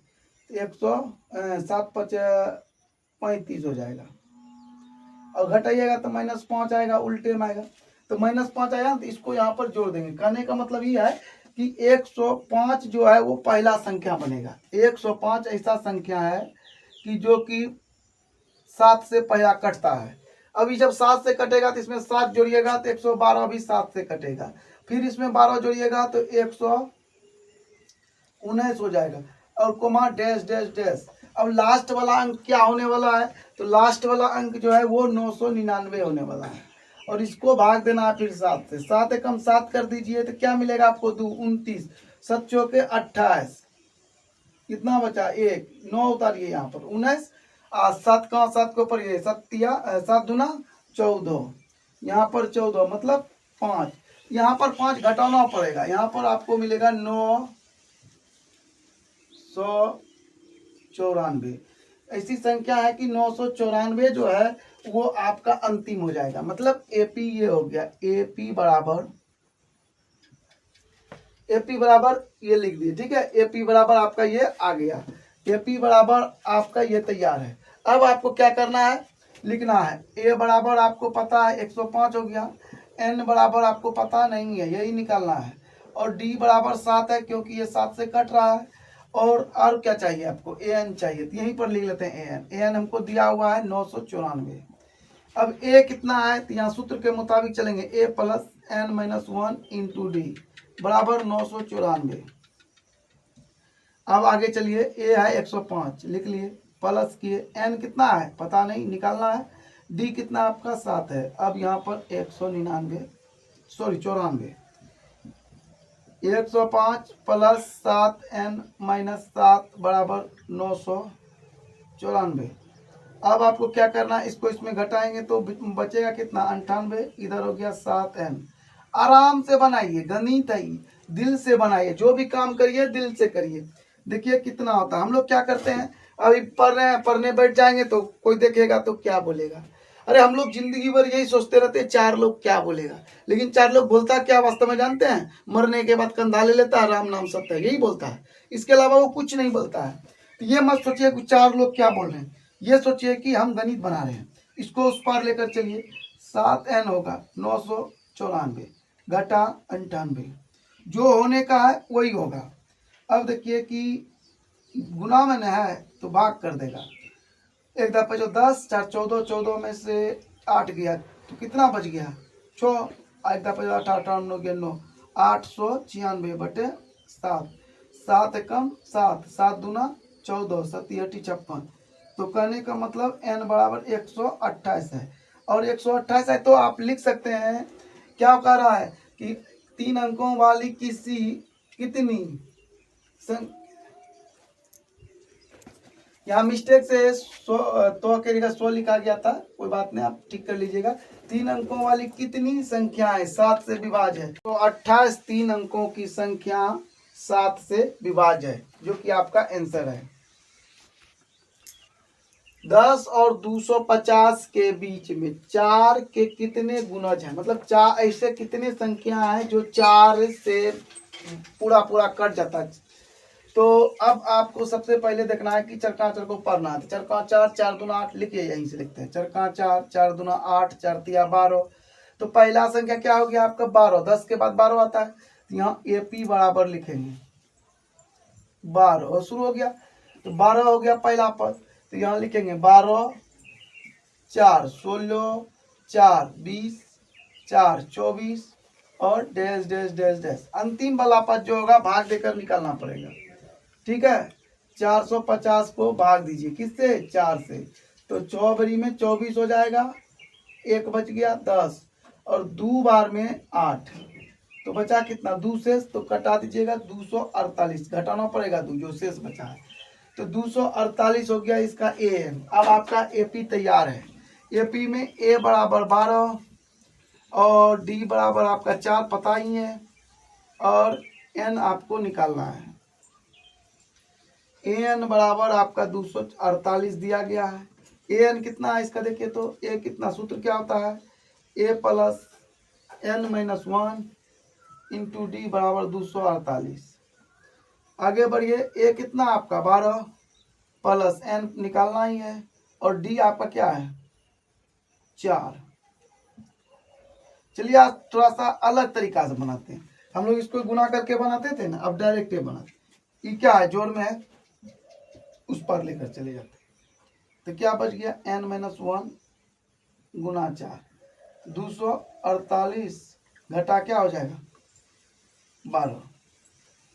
107 5 35 हो जाएगा। और घटाइएगा तो -5 आएगा, उल्टे में आएगा। तो -5 आया तो इसको यहाँ पर जोड़ देंगे। कहने का मतलब ये है कि 105 जो है वो पहला संख्या बनेगा। 105 ऐसा संख्या है कि जो कि 7 से पहला कटता है। अभी जब 7 से कटेगा तो इसमें 7 जोड़िएगा तो 112 भी 7 से कटेगा, फिर इसमें 12 जोड़िएगा तो 119 हो जाएगा, और कोमा डैश डैश डैश। अब लास्ट वाला अंक क्या होने वाला है, तो लास्ट वाला अंक जो है वो 999 होने वाला है। और इसको भाग देना है फिर 7 से, 7 एकम 7 कर दीजिए तो क्या मिलेगा आपको, 2 29, 7 चौके 28, कितना बचा, 1 9 उतारिए यहाँ पर 19, 7 का 7 के ऊपर ये 7 दूना 14, यहाँ पर 14 मतलब 5, यहाँ पर 5 घटाना पड़ेगा। यहाँ पर आपको मिलेगा 994। ऐसी संख्या है कि 994 जो है वो आपका अंतिम हो जाएगा। मतलब एपी ये हो गया, एपी बराबर ये लिख दिए, ठीक है। एपी बराबर आपका ये आ गया, एपी बराबर आपका ये तैयार है। अब आपको क्या करना है, लिखना है। ए बराबर आपको पता है 105 हो गया, एन बराबर आपको पता नहीं है, यही निकालना है। और डी बराबर 7 है क्योंकि ये 7 से कट रहा है। और क्या चाहिए आपको, ए एन चाहिए, तो यहीं पर लिख लेते हैं ए एन हमको दिया हुआ है 994। अब ए कितना है, तो यहाँ सूत्र के मुताबिक चलेंगे, a plus n minus 1 into d बराबर 994। अब आगे चलिए, ए है 105 लिख लिए, प्लस किए, एन कितना है पता नहीं, निकालना है। डी कितना आपका 7 है। अब यहाँ पर 194 105 प्लस 7 एन माइनस 7 बराबर 994। अब आपको क्या करना है, इसको इसमें घटाएंगे तो बचेगा कितना, 98, इधर हो गया 7 एन। आराम से बनाइए, गणित है, दिल से बनाइए, जो भी काम करिए दिल से करिए। देखिए कितना होता है। हम लोग क्या करते हैं, अभी पढ़ रहे हैं, पढ़ने बैठ जाएंगे तो कोई देखेगा तो क्या बोलेगा। अरे हम लोग जिंदगी भर यही सोचते रहते हैं, 4 लोग क्या बोलेगा, लेकिन 4 लोग बोलता क्या वास्तव में जानते हैं, मरने के बाद कंधा ले लेता है, राम नाम सत्य है, यही बोलता है। इसके अलावा वो कुछ नहीं बोलता है। तो ये मत सोचिए कि 4 लोग क्या बोल रहे हैं, ये सोचिए कि हम गणित बना रहे हैं। इसको उस पार लेकर चलिए, 7 एन होगा 994 घटा 98, जो होने का है वही होगा। अब देखिए कि गुना में न है तो भाग कर देगा, 1 दफे जो 10 4 14, 14 में से 8 गया तो कितना बच गया 6, 1 दफे जो 8 8 9 9 896 बटे 7, 7 एकम 7, 7 दूना 14, 7 56। तो कहने का मतलब n बराबर 128 है। और 128 है तो आप लिख सकते हैं, क्या कह रहा है कि 3 अंकों वाली कितनी यहाँ मिस्टेक से 100 लिखा गया था, कोई बात नहीं, आप ठीक कर लीजिएगा। 3 अंकों वाली कितनी संख्या है, 7 से विभाज्य है। तो 28 3 अंकों की संख्या 7 से विभाज्य है, जो कि आपका आंसर है। 10 और 250 के बीच में 4 के कितने गुणज हैं, मतलब 4 ऐसे कितने संख्या है जो 4 से पूरा कट जाता है। तो अब आपको सबसे पहले देखना है कि चरकाचर को पढ़ना है। चरका 4 4 दूना 8 लिखिए, यहीं से लिखते हैं, चरका 4 4 दूना 8 4 तिया 12। तो पहला संख्या क्या हो गया आपका 12, 10 के बाद 12 आता है, तो यहाँ एपी बराबर लिखेंगे 12 और शुरू हो गया, तो 12 हो गया पहला पद। तो यहाँ लिखेंगे 12 4 16 4 20 4 24 और डैश डैश डैश डैश। अंतिम वाला पद जो होगा भाग देकर निकालना पड़ेगा, ठीक है। 450 को भाग दीजिए किससे, 4 से, तो 4 बरी में 24 हो जाएगा, 1 बच गया 10 और 2 बार में 8, तो बचा कितना 2 शेष, तो कटा दीजिएगा 248, घटाना पड़ेगा 2 जो शेष बचा है। तो 248 हो गया इसका AN। अब आपका AP तैयार है। AP में A बराबर 12 और D बराबर आपका 4 पता ही है, और N आपको निकालना है। AN बराबर आपका 248 दिया गया है। AN कितना है इसका देखिए तो A कितना, सूत्र क्या होता है, A plus N minus 1 into d बराबर 248। आगे बढ़िए, A कितना आपका 12 प्लस N निकालना ही है, और D आपका क्या है 4। चलिए आज थोड़ा सा अलग तरीका से बनाते हैं। हम लोग इसको गुना करके बनाते थे ना, अब डायरेक्ट ये बनाते। ये क्या है, जोड़ में है, उस पर लेकर चले जाते हैं। तो क्या बच गया, N माइनस 1 गुना 4, 248 घटा क्या हो जाएगा 12।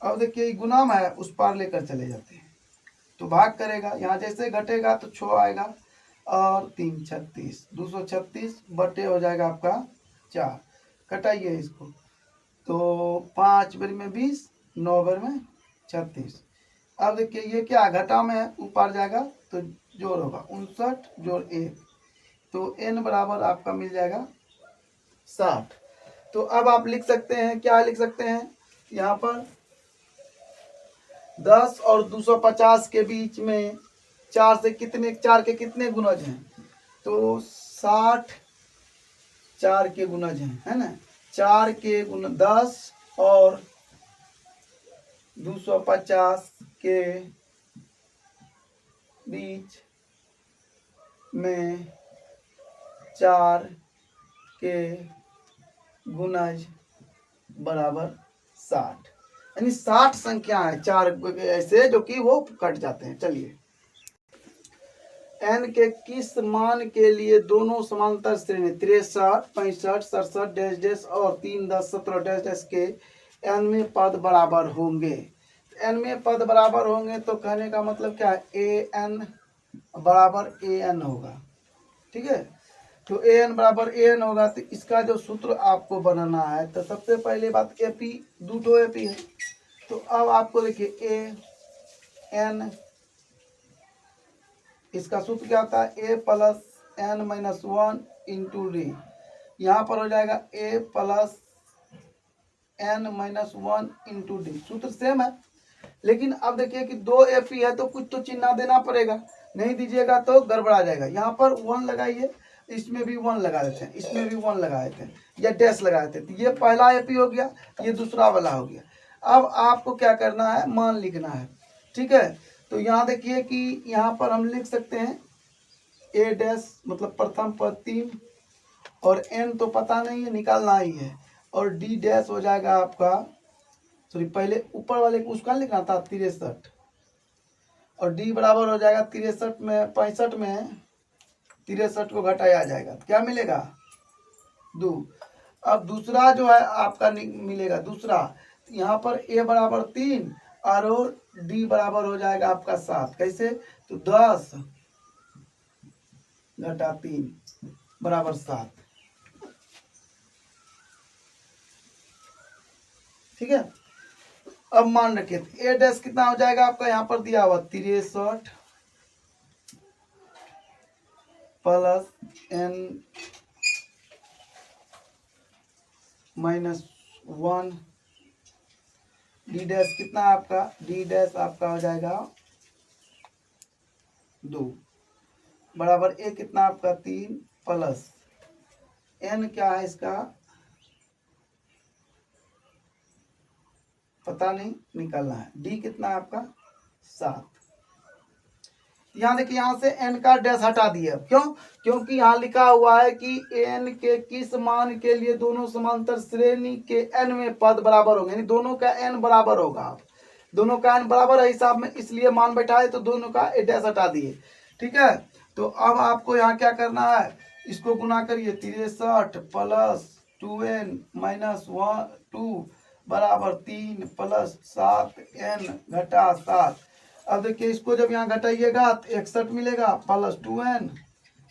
अब देखिए गुना में है, उस पार लेकर चले जाते हैं तो भाग करेगा, यहाँ जैसे घटेगा तो 6 आएगा, और 3 36, 236 बटे हो जाएगा आपका 4। कटाइए इसको, तो 5 बार में 20, 9 बार में 36। अब देखिए ये क्या घटा में है, ऊपर जाएगा तो जोड़ होगा 59 जोड़ 1, तो N बराबर आपका मिल जाएगा 60। तो अब आप लिख सकते हैं, क्या लिख सकते हैं, यहाँ पर 10 और 250 के बीच में 4 से कितने, 4 के कितने गुणज हैं, तो 60 4 के गुणज हैं, है ना। 4 के गुण 10 और 250 के बीच में 4 के गुणज बराबर 60, यानी 60 संख्या है, 4 ऐसे जो कि वो कट जाते हैं। चलिए, n के किस मान के लिए दोनों समांतर श्रेणी 63, 65, 67 डैश डैश और 3, 10, 17 डैश डैश के n में पद बराबर होंगे। n में पद बराबर होंगे तो कहने का मतलब क्या है, an बराबर an होगा, ठीक है। तो an बराबर an होगा, तो इसका जो सूत्र आपको बनाना है, तो सबसे पहले बात AP, दो AP है, तो अब आपको देखिए an, इसका सूत्र क्या होता है, A plus N minus 1 into D. यहाँ पर हो जाएगा A plus N minus 1 into D. सूत्र सेम है, लेकिन अब देखिए कि 2 AP है तो कुछ तो चिन्ह देना पड़ेगा, नहीं दीजिएगा तो गड़बड़ा जाएगा। यहाँ पर 1 लगाइए, इसमें भी 1 लगा देते हैं, इसमें भी 1 लगा देते हैं, या डैश लगा देते हैं। तो ये पहला AP हो गया, ये दूसरा वाला हो गया। अब आपको क्या करना है, मान लिखना है, ठीक है। तो यहाँ देखिए कि यहाँ पर हम लिख सकते हैं A डैश मतलब प्रथम पद 3, और N तो पता नहीं है, निकालना ही है, और D डैश हो जाएगा आपका, सॉरी पहले ऊपर वाले को उसका लिखना था 63, और D बराबर हो जाएगा 63 में 65 में 63 को घटाया जाएगा तो क्या मिलेगा 2। अब दूसरा जो है आपका मिलेगा दूसरा, यहाँ पर A बराबर 3 और D बराबर हो जाएगा आपका 7। कैसे, तो 10 घटा 3 बराबर 7, ठीक है। अब मान रखिए A डैश कितना हो जाएगा आपका, यहाँ पर दिया हुआ 63 plus N minus 1, D dash कितना आपका, D डैश आपका हो जाएगा 2 बराबर A कितना आपका 3 प्लस N क्या है इसका पता नहीं, निकालना है। D कितना है आपका 7। यहाँ देखिए, यहाँ से n का डैश हटा दिया, क्यों, क्योंकि यहाँ लिखा हुआ है कि n के किस मान के लिए दोनों समांतर श्रेणी के n में पद बराबर होंगे, यानी दोनों का n बराबर होगा। दोनों का n बराबर है हिसाब में, इसलिए मान बैठाए तो दोनों का डैश हटा दिए, ठीक है। तो अब आपको यहाँ क्या करना है, इसको गुना करिए, 63 प्लस 2n माइनस 2 बराबर 3 प्लस 7n घटा 7। अब देखिए इसको जब यहाँ घटाइएगा तो 61 मिलेगा प्लस 2n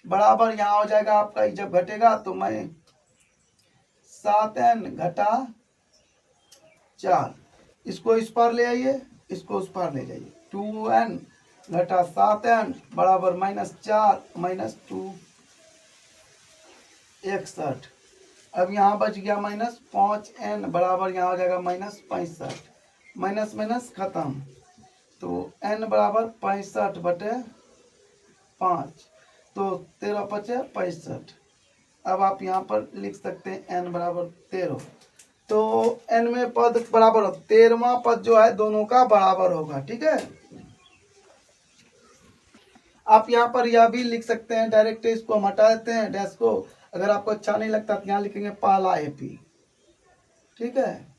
बराबर यहाँ हो जाएगा आपका, जब घटेगा तो मैं 7n घटा 4, इसको इस पार ले आइए, इसको उस पार ले जाइए, 2n घटा 7n बराबर -4 -2 61। अब यहाँ बच गया -5n बराबर यहाँ हो जाएगा -65। माइनस माइनस खत्म, तो n बराबर 65/5, तो 13 पचे 65। अब आप यहाँ पर लिख सकते हैं n बराबर 13। तो n में पद बराबर 13वां पद जो है दोनों का बराबर होगा। ठीक है, आप यहाँ पर यह भी लिख सकते हैं, डायरेक्ट इसको हम हटा देते हैं डैश को। अगर आपको अच्छा नहीं लगता तो यहाँ लिखेंगे पहला AP। ठीक है,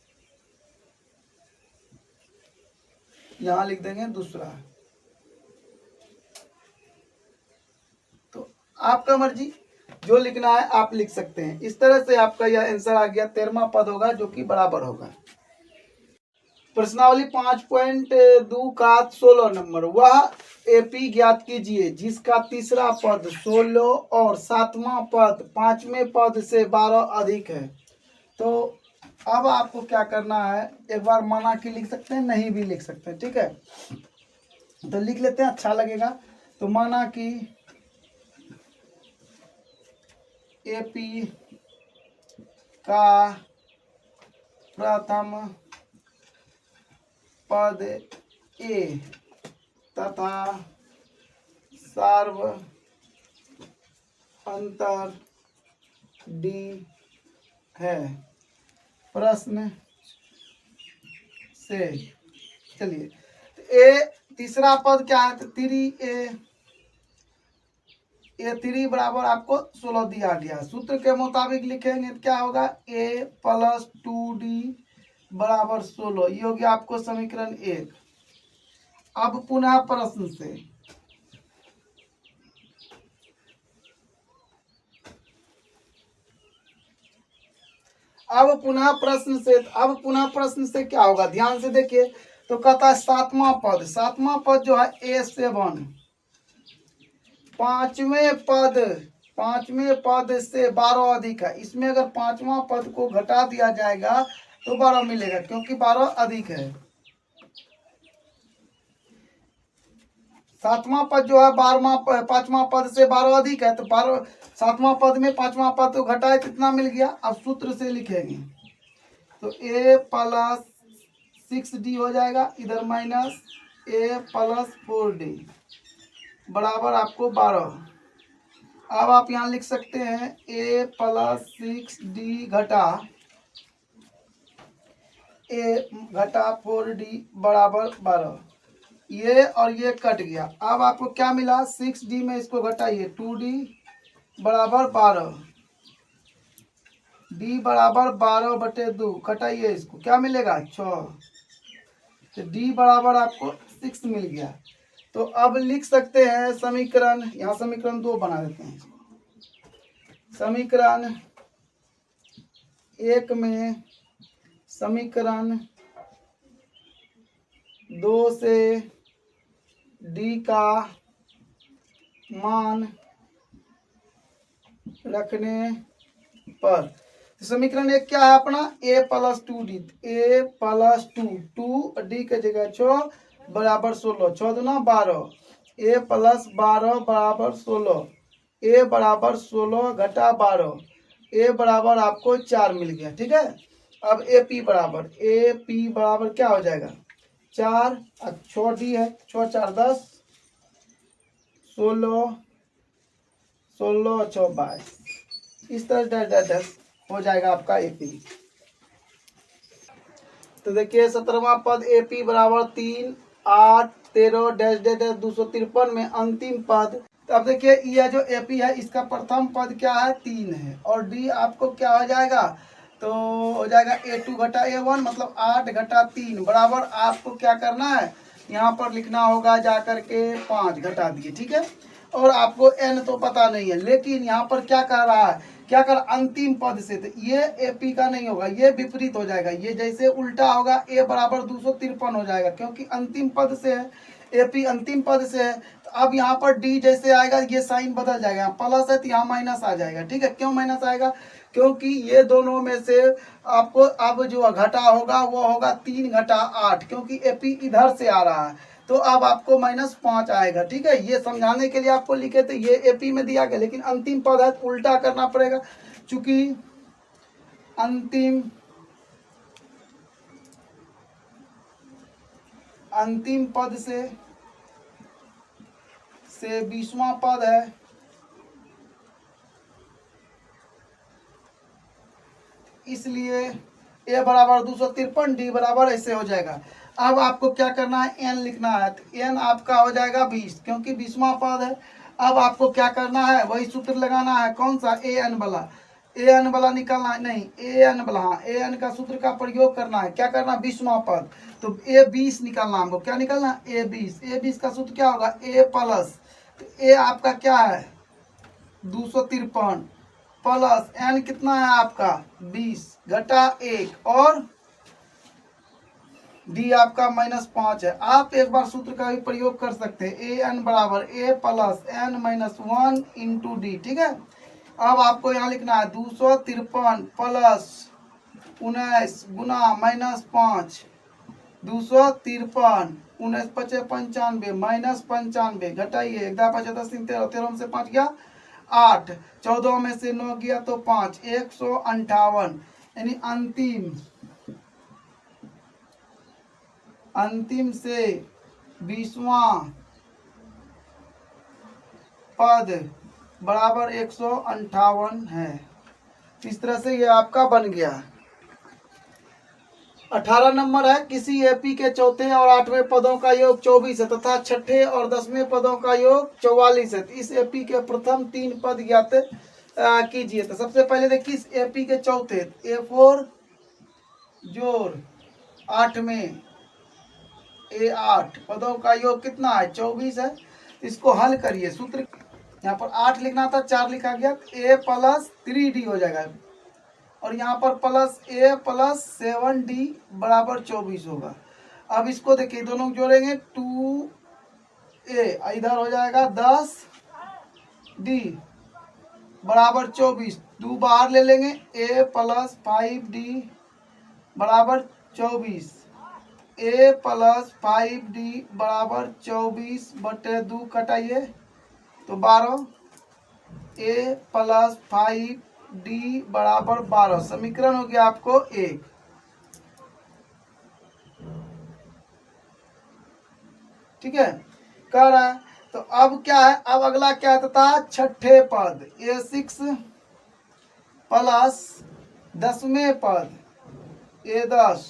यहाँ लिख देंगे दूसरा। तो आपका मर्जी, जो लिखना है आप लिख सकते हैं। इस तरह से आपका यह आंसर आ गया, 13वां पद होगा जो कि बराबर होगा। प्रश्नावली 5.2 का 16 नंबर, वह AP ज्ञात कीजिए जिसका तीसरा पद 16 और सातवां पद पांचवें पद से 12 अधिक है। तो अब आपको क्या करना है, एक बार माना कि लिख सकते हैं, नहीं भी लिख सकते हैं। ठीक है, तो लिख लेते हैं, अच्छा लगेगा। तो माना कि AP का प्रथम पद A तथा सार्व अंतर D है। प्रश्न से, चलिए, ए तीसरा पद क्या है, तो 3A, A3 बराबर आपको 16 दिया गया। सूत्र के मुताबिक लिखेंगे तो क्या होगा, A + 2D बराबर 16। ये हो गया आपको समीकरण 1। अब पुनः प्रश्न से, अब पुनः प्रश्न से क्या होगा, ध्यान से देखिए। तो कहता है सातवां पद जो है A7, पांचवें पद से 12 अधिक है। इसमें अगर पांचवा पद को घटा दिया जाएगा तो 12 मिलेगा, क्योंकि 12 अधिक है। सातवां पद जो है पांचवा पद से 12 अधिक है, तो 12 सातवां पद में पांचवा पद को घटाए कितना मिल गया। अब सूत्र से लिखेंगे तो A + 6D हो जाएगा, इधर -A + 4D बराबर आपको 12। अब आप यहाँ लिख सकते हैं A + 6D घटा 4D बराबर 12। ये और ये कट गया। अब आपको क्या मिला, 6D में इसको घटाइए, 2D बराबर 12, D बराबर 12/2, घटाइए इसको, क्या मिलेगा 6। तो D बराबर आपको 6 मिल गया। तो अब लिख सकते हैं समीकरण, यहाँ समीकरण 2 बना देते हैं। समीकरण 1 में समीकरण 2 से D का मान रखने पर, समीकरण 1 क्या है अपना, A + 2D, A + 2D के जगह 6 बराबर 16, 6 दूना 12, A + 12 बराबर 16, A बराबर 16 घटा 12, A बराबर आपको 4 मिल गया। ठीक है, अब AP बराबर क्या हो जाएगा, 4, 6D है, 6 4 10, 16 16 6 22, इस तरह डैश हो जाएगा आपका AP। तो देखिए 17वां पद AP बराबर 3 8 13 डैश डैश डैश 253 में अंतिम पद। तो अब देखिए यह जो AP है इसका प्रथम पद क्या है, 3 है, और D आपको क्या हो जाएगा, तो हो जाएगा A2 घटा A1, मतलब 8 घटा 3 बराबर आपको क्या करना है, यहाँ पर लिखना होगा जा करके 5 घटा दिए। ठीक है, और आपको n तो पता नहीं है, लेकिन यहाँ पर क्या कह रहा है, क्या कर अंतिम पद से, तो ये AP का नहीं होगा, ये विपरीत हो जाएगा, ये जैसे उल्टा होगा, A बराबर 253 हो जाएगा, क्योंकि अंतिम पद से है, AP अंतिम पद से है। तो अब यहाँ पर D जैसे आएगा, ये साइन बदल जाएगा, प्लस है तो यहाँ माइनस आ जाएगा। ठीक है, क्यों माइनस आएगा, क्योंकि ये दोनों में से आपको अब जो घटा होगा वो होगा 3 घटा 8, क्योंकि एपी इधर से आ रहा है, तो अब आपको -5 आएगा। ठीक है, ये समझाने के लिए आपको लिखे थे, ये एपी में दिया गया, लेकिन अंतिम पद है तो उल्टा करना पड़ेगा, चूंकि अंतिम पद से 20वां पद है, इसलिए ए बराबर 253, डी बराबर ऐसे हो जाएगा। अब आपको क्या करना है, एन लिखना है, तो एन आपका हो जाएगा 20, क्योंकि 20वां पद है। अब आपको क्या करना है, वही सूत्र लगाना है, कौन सा, ए एन वाला, ए एन वाला निकालना है, नहीं ए एन वाला, हाँ ए एन का सूत्र का प्रयोग करना है। क्या करना, 20वां पद, तो ए 20 निकालना हमको, क्या निकालना, ए 20, ए 20 का सूत्र क्या होगा, ए प्लस, तो ए आपका क्या है 253 प्लस एन कितना है आपका 20 घटा 1 और डी आपका -5 है। आप एक बार सूत्र का भी प्रयोग कर सकते हैं, ए एन बराबर a plus N -1 into D. ठीक है, अब आपको यहाँ लिखना है 253 प्लस 19 गुना -5, 253 19 पचे 95 -95 घटाइए, 1 5 10 3 13, 13 से 5 गया 8, 14 में से 9 गया तो 5, 158, यानी अंतिम से 20वां पद बराबर 158 है। इस तरह से ये आपका बन गया। 18 नंबर है, किसी एपी के चौथे और 8वें पदों का योग 24 है तथा छठे और 10वें पदों का योग 44 है। तो इस एपी के प्रथम 3 पद ज्ञात कीजिए। तो सबसे पहले देखिए इस एपी के चौथे, A4 जोड़ 8 में A8 पदों का योग कितना है 24 है। इसको हल करिए, सूत्र यहाँ पर 8 लिखना था, 4 लिखा गया, A प्लस 3D हो जाएगा, और यहाँ पर प्लस A प्लस 7D बराबर 24 होगा। अब इसको देखिए दोनों जोड़ेंगे 2A इधर हो जाएगा 10D बराबर 24, 2 बाहर ले लेंगे, A प्लस 5D बराबर 24, A प्लस 5D बराबर 24 बटे 2 कटाइए तो 12, A प्लस 5D बराबर 12, समीकरण हो गया आपको 1। ठीक है, कह रहा है तो अब क्या है, अब अगला क्या था, छठे पद A6 प्लस 10वें पद A10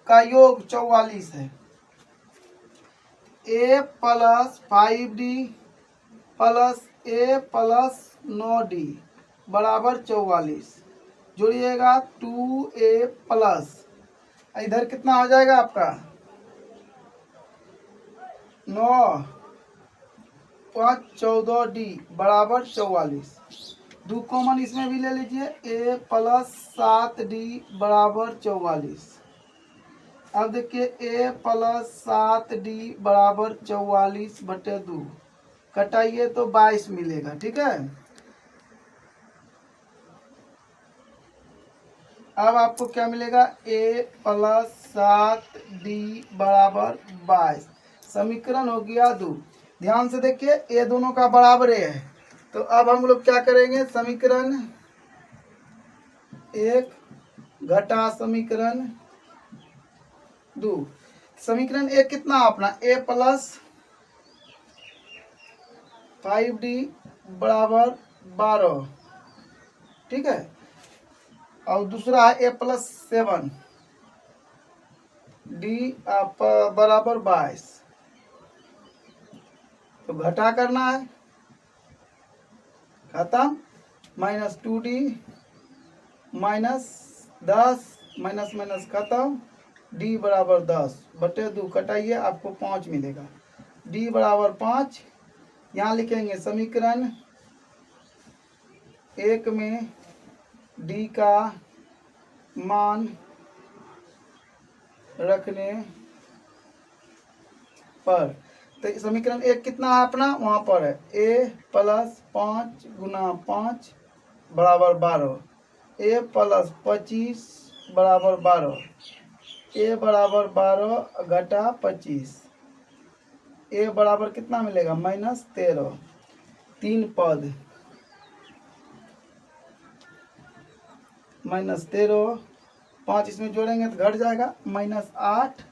का योग 44 है। A plus 5D plus A plus 9D बराबर 44, जोड़िएगा 2A प्लस, इधर कितना हो जाएगा आपका 9 5 14D बराबर 44, 2 कॉमन इसमें भी ले लीजिए, A प्लस 7D बराबर 44। अब देखिए A प्लस 7D बराबर 44 बटे 2 कटाइए तो 22 मिलेगा। ठीक है, अब आपको क्या मिलेगा, A प्लस 7D बराबर 22, समीकरण हो गया 2। ध्यान से देखिए ये दोनों का बराबर है, तो अब हम लोग क्या करेंगे, समीकरण 1 घटा समीकरण 2, समीकरण 1 कितना अपना A प्लस 5D बराबर 12, ठीक है, और दूसरा है A प्लस 7D बराबर 22, तो घटा करना है, खत्म, -2D -10 माइनस खत्म, D बराबर 10 बटे 2 कटाइए आपको 5 मिलेगा, D बराबर 5। यहाँ लिखेंगे समीकरण 1 में D का मान रखने पर, तो समीकरण 1 कितना है अपना, वहाँ पर है A प्लस 5 गुना 5 बराबर 12, ए प्लस 25 बराबर 12, ए बराबर 12 घटा 25, ए बराबर कितना मिलेगा -13, 3 पद -13, 5 इसमें जोड़ेंगे तो घट जाएगा -8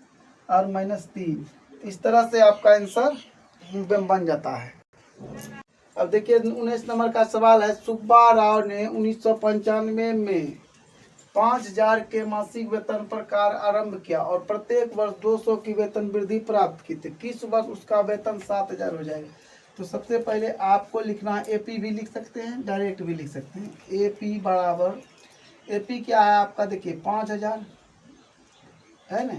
और -3। इस तरह से आपका आंसर बन जाता है। अब देखिए 19 नंबर का सवाल है, सुब्बा राव ने 1995 में 5000 के मासिक वेतन पर कार्य आरंभ किया और प्रत्येक वर्ष 200 की वेतन वृद्धि प्राप्त की थी। किस वर्ष उसका वेतन 7000 हो जाएगा? तो सबसे पहले आपको लिखना है, एपी भी लिख सकते हैं, डायरेक्ट भी लिख सकते हैं। एपी बराबर, एपी क्या है आपका, देखिए 5000 है ना,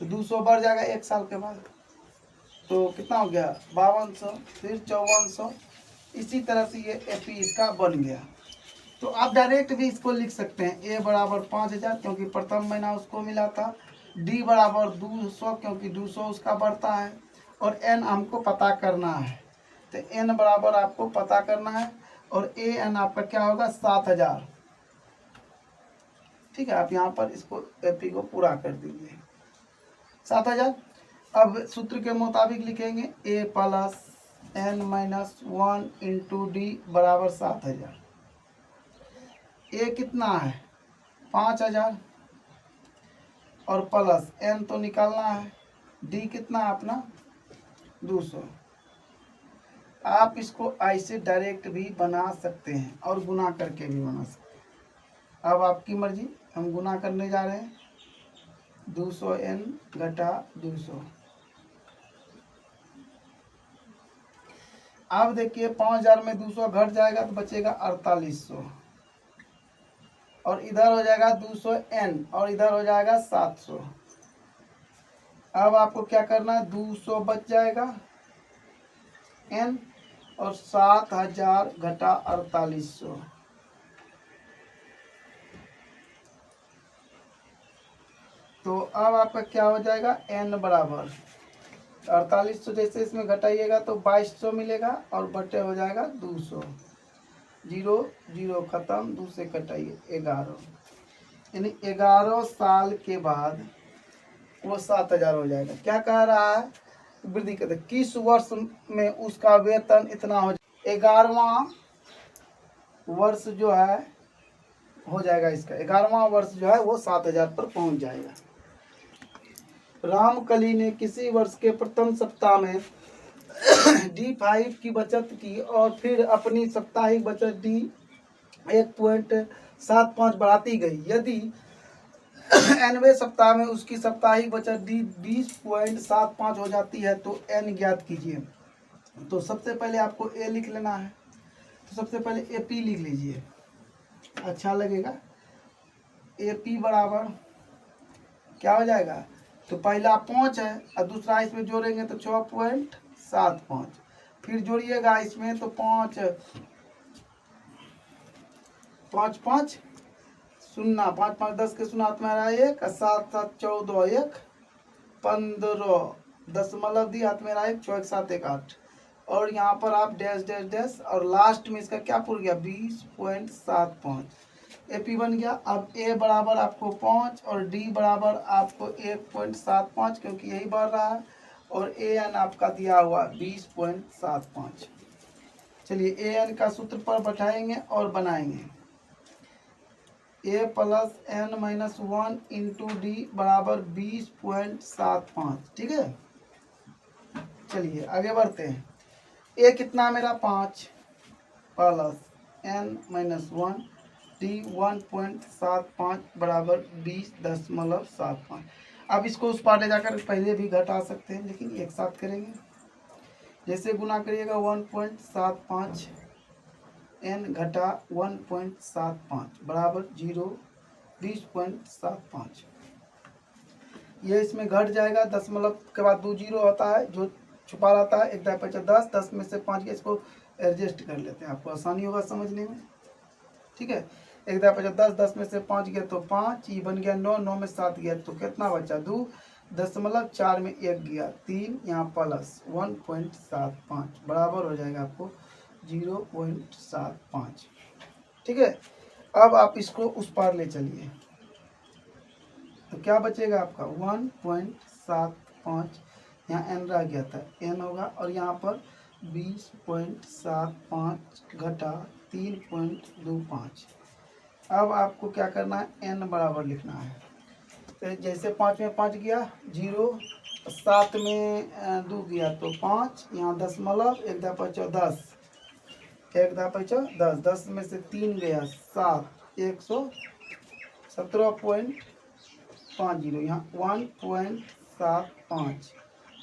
तो 200 बढ़ जाएगा एक साल के बाद, तो कितना हो गया 5200, फिर 5400। इसी तरह से ये एपी इसका बन गया। तो आप डायरेक्ट भी इसको लिख सकते हैं, ए बराबर 5000 क्योंकि प्रथम महीना उसको मिला था, डी बराबर 200 क्योंकि 200 उसका बढ़ता है, और एन हमको पता करना है, तो एन बराबर आपको पता करना है, और ए एन आपका क्या होगा 7000। ठीक है, आप यहाँ पर इसको एपी को पूरा कर दीजिए 7000। अब सूत्र के मुताबिक लिखेंगे, a plus n minus 1 into d बराबर 7000। ए कितना है 5000 और प्लस एन तो निकालना है, डी कितना है अपना 200। आप इसको ऐसे डायरेक्ट भी बना सकते हैं और गुना करके भी बना सकते हैं। अब आपकी मर्जी, हम गुना करने जा रहे हैं, 200 एन घटा 200। अब देखिए 5000 में 200 घट जाएगा तो बचेगा 4800, और इधर हो जाएगा 200 एन और इधर हो जाएगा 700। अब आपको क्या करना है, 200 बच जाएगा एन और 7000 घटा 4800, तो अब आपका क्या हो जाएगा एन बराबर 4800, जैसे इसमें घटाइएगा तो 2200 मिलेगा और बटे हो जाएगा 200, 0 0 खत्म, 2 से कटाइए 11, यानी 11 साल के बाद वो 7000 हो जाएगा। क्या कह रहा है, वृद्धि कहते किस वर्ष में उसका वेतन इतना हो जाएगा, 11वां वर्ष जो है हो जाएगा, इसका 11वां वर्ष जो है वो 7000 पर पहुंच जाएगा। रामकली ने किसी वर्ष के प्रथम सप्ताह में D5 की बचत की और फिर अपनी साप्ताहिक बचत D 1.75 बढ़ाती गई। यदि 9वें सप्ताह में उसकी साप्ताहिक बचत D 20.75 हो जाती है तो N ज्ञात कीजिए। तो सबसे पहले आपको A लिख लेना है, तो सबसे पहले AP लिख लीजिए, अच्छा लगेगा। AP बराबर क्या हो जाएगा, तो पहला 5 है और दूसरा इसमें जोड़ेंगे तो 6.75, फिर जोड़िएगा इसमें तो 5 5 5 शून्य, 5 5 10 के शून्य हाथ में आ रहा है 1, 7 7 14 1 15 दशमलव दी हाथ में रहा है 6 1 7 1 8, और यहाँ पर आप डैश डैश डैश और लास्ट में इसका क्या पूर गया 20.75, एपी बन गया। अब ए बराबर आपको 5 और डी बराबर आपको 1.75 क्योंकि यही बढ़ रहा है, और ए एन आपका दिया हुआ 20.75। चलिए ए एन का सूत्र पर बैठाएंगे और बनाएंगे, a plus n minus 1 into d बराबर 20.75। ठीक है, चलिए आगे बढ़ते हैं। ए कितना मेरा 5 प्लस एन माइनस 1 डी 1.75 बराबर 20.75। अब इसको उस पार ले जाकर पहले भी घटा सकते हैं, लेकिन एक साथ करेंगे। जैसे गुना करिएगा 1.75 एन घटा 1.75 बराबर 20.75। ये इसमें घट जाएगा, दशमलव के बाद 2 जीरो होता है जो छुपा रहता है, 1 10 5 10, 10 में से 5 गया, इसको एडजस्ट कर लेते हैं, आपको आसानी होगा समझने में। ठीक है, 1 10 5 10, 10 में से 5 गया तो 5, ये बन गया 9, 9 में 7 गया तो कितना बचा 2, दशमलव 4 में 1 गया 3, यहाँ प्लस 1.75 बराबर हो जाएगा आपको 0.75। ठीक है, अब आप इसको उस पार ले चलिए, तो क्या बचेगा आपका 1.75, यहाँ एन रह गया था, एन होगा, और यहाँ पर 20.75 घटा 3.25। अब आपको क्या करना है, एन बराबर लिखना है। तो जैसे 5 में 5 गया 0, 7 में 2 गया तो 5, यहाँ दशमलव, 1 दा 5 10, 1 दा 5 10, 10 में से 3 गया 7, 117.50, यहाँ 1.75,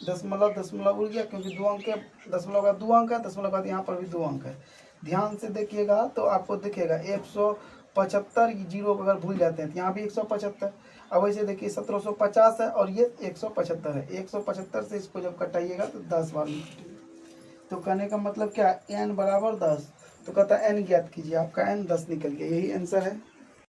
दशमलव दशमलव उड़ गया क्योंकि 2 अंक है, दशमलव का 2 अंक है, दशमलव का यहाँ पर भी 2 अंक है। ध्यान से देखिएगा तो आपको दिखेगा 175, जीरो अगर भूल जाते हैं तो यहाँ भी 175। अब वैसे देखिए 1750 है और ये 175 है, 175 से इसको जब कटाइएगा तो 10 बार में कटेगा। तो कहने का मतलब क्या, n बराबर 10, तो कहता है n ज्ञात कीजिए, आपका n 10 निकल गया, यही आंसर है।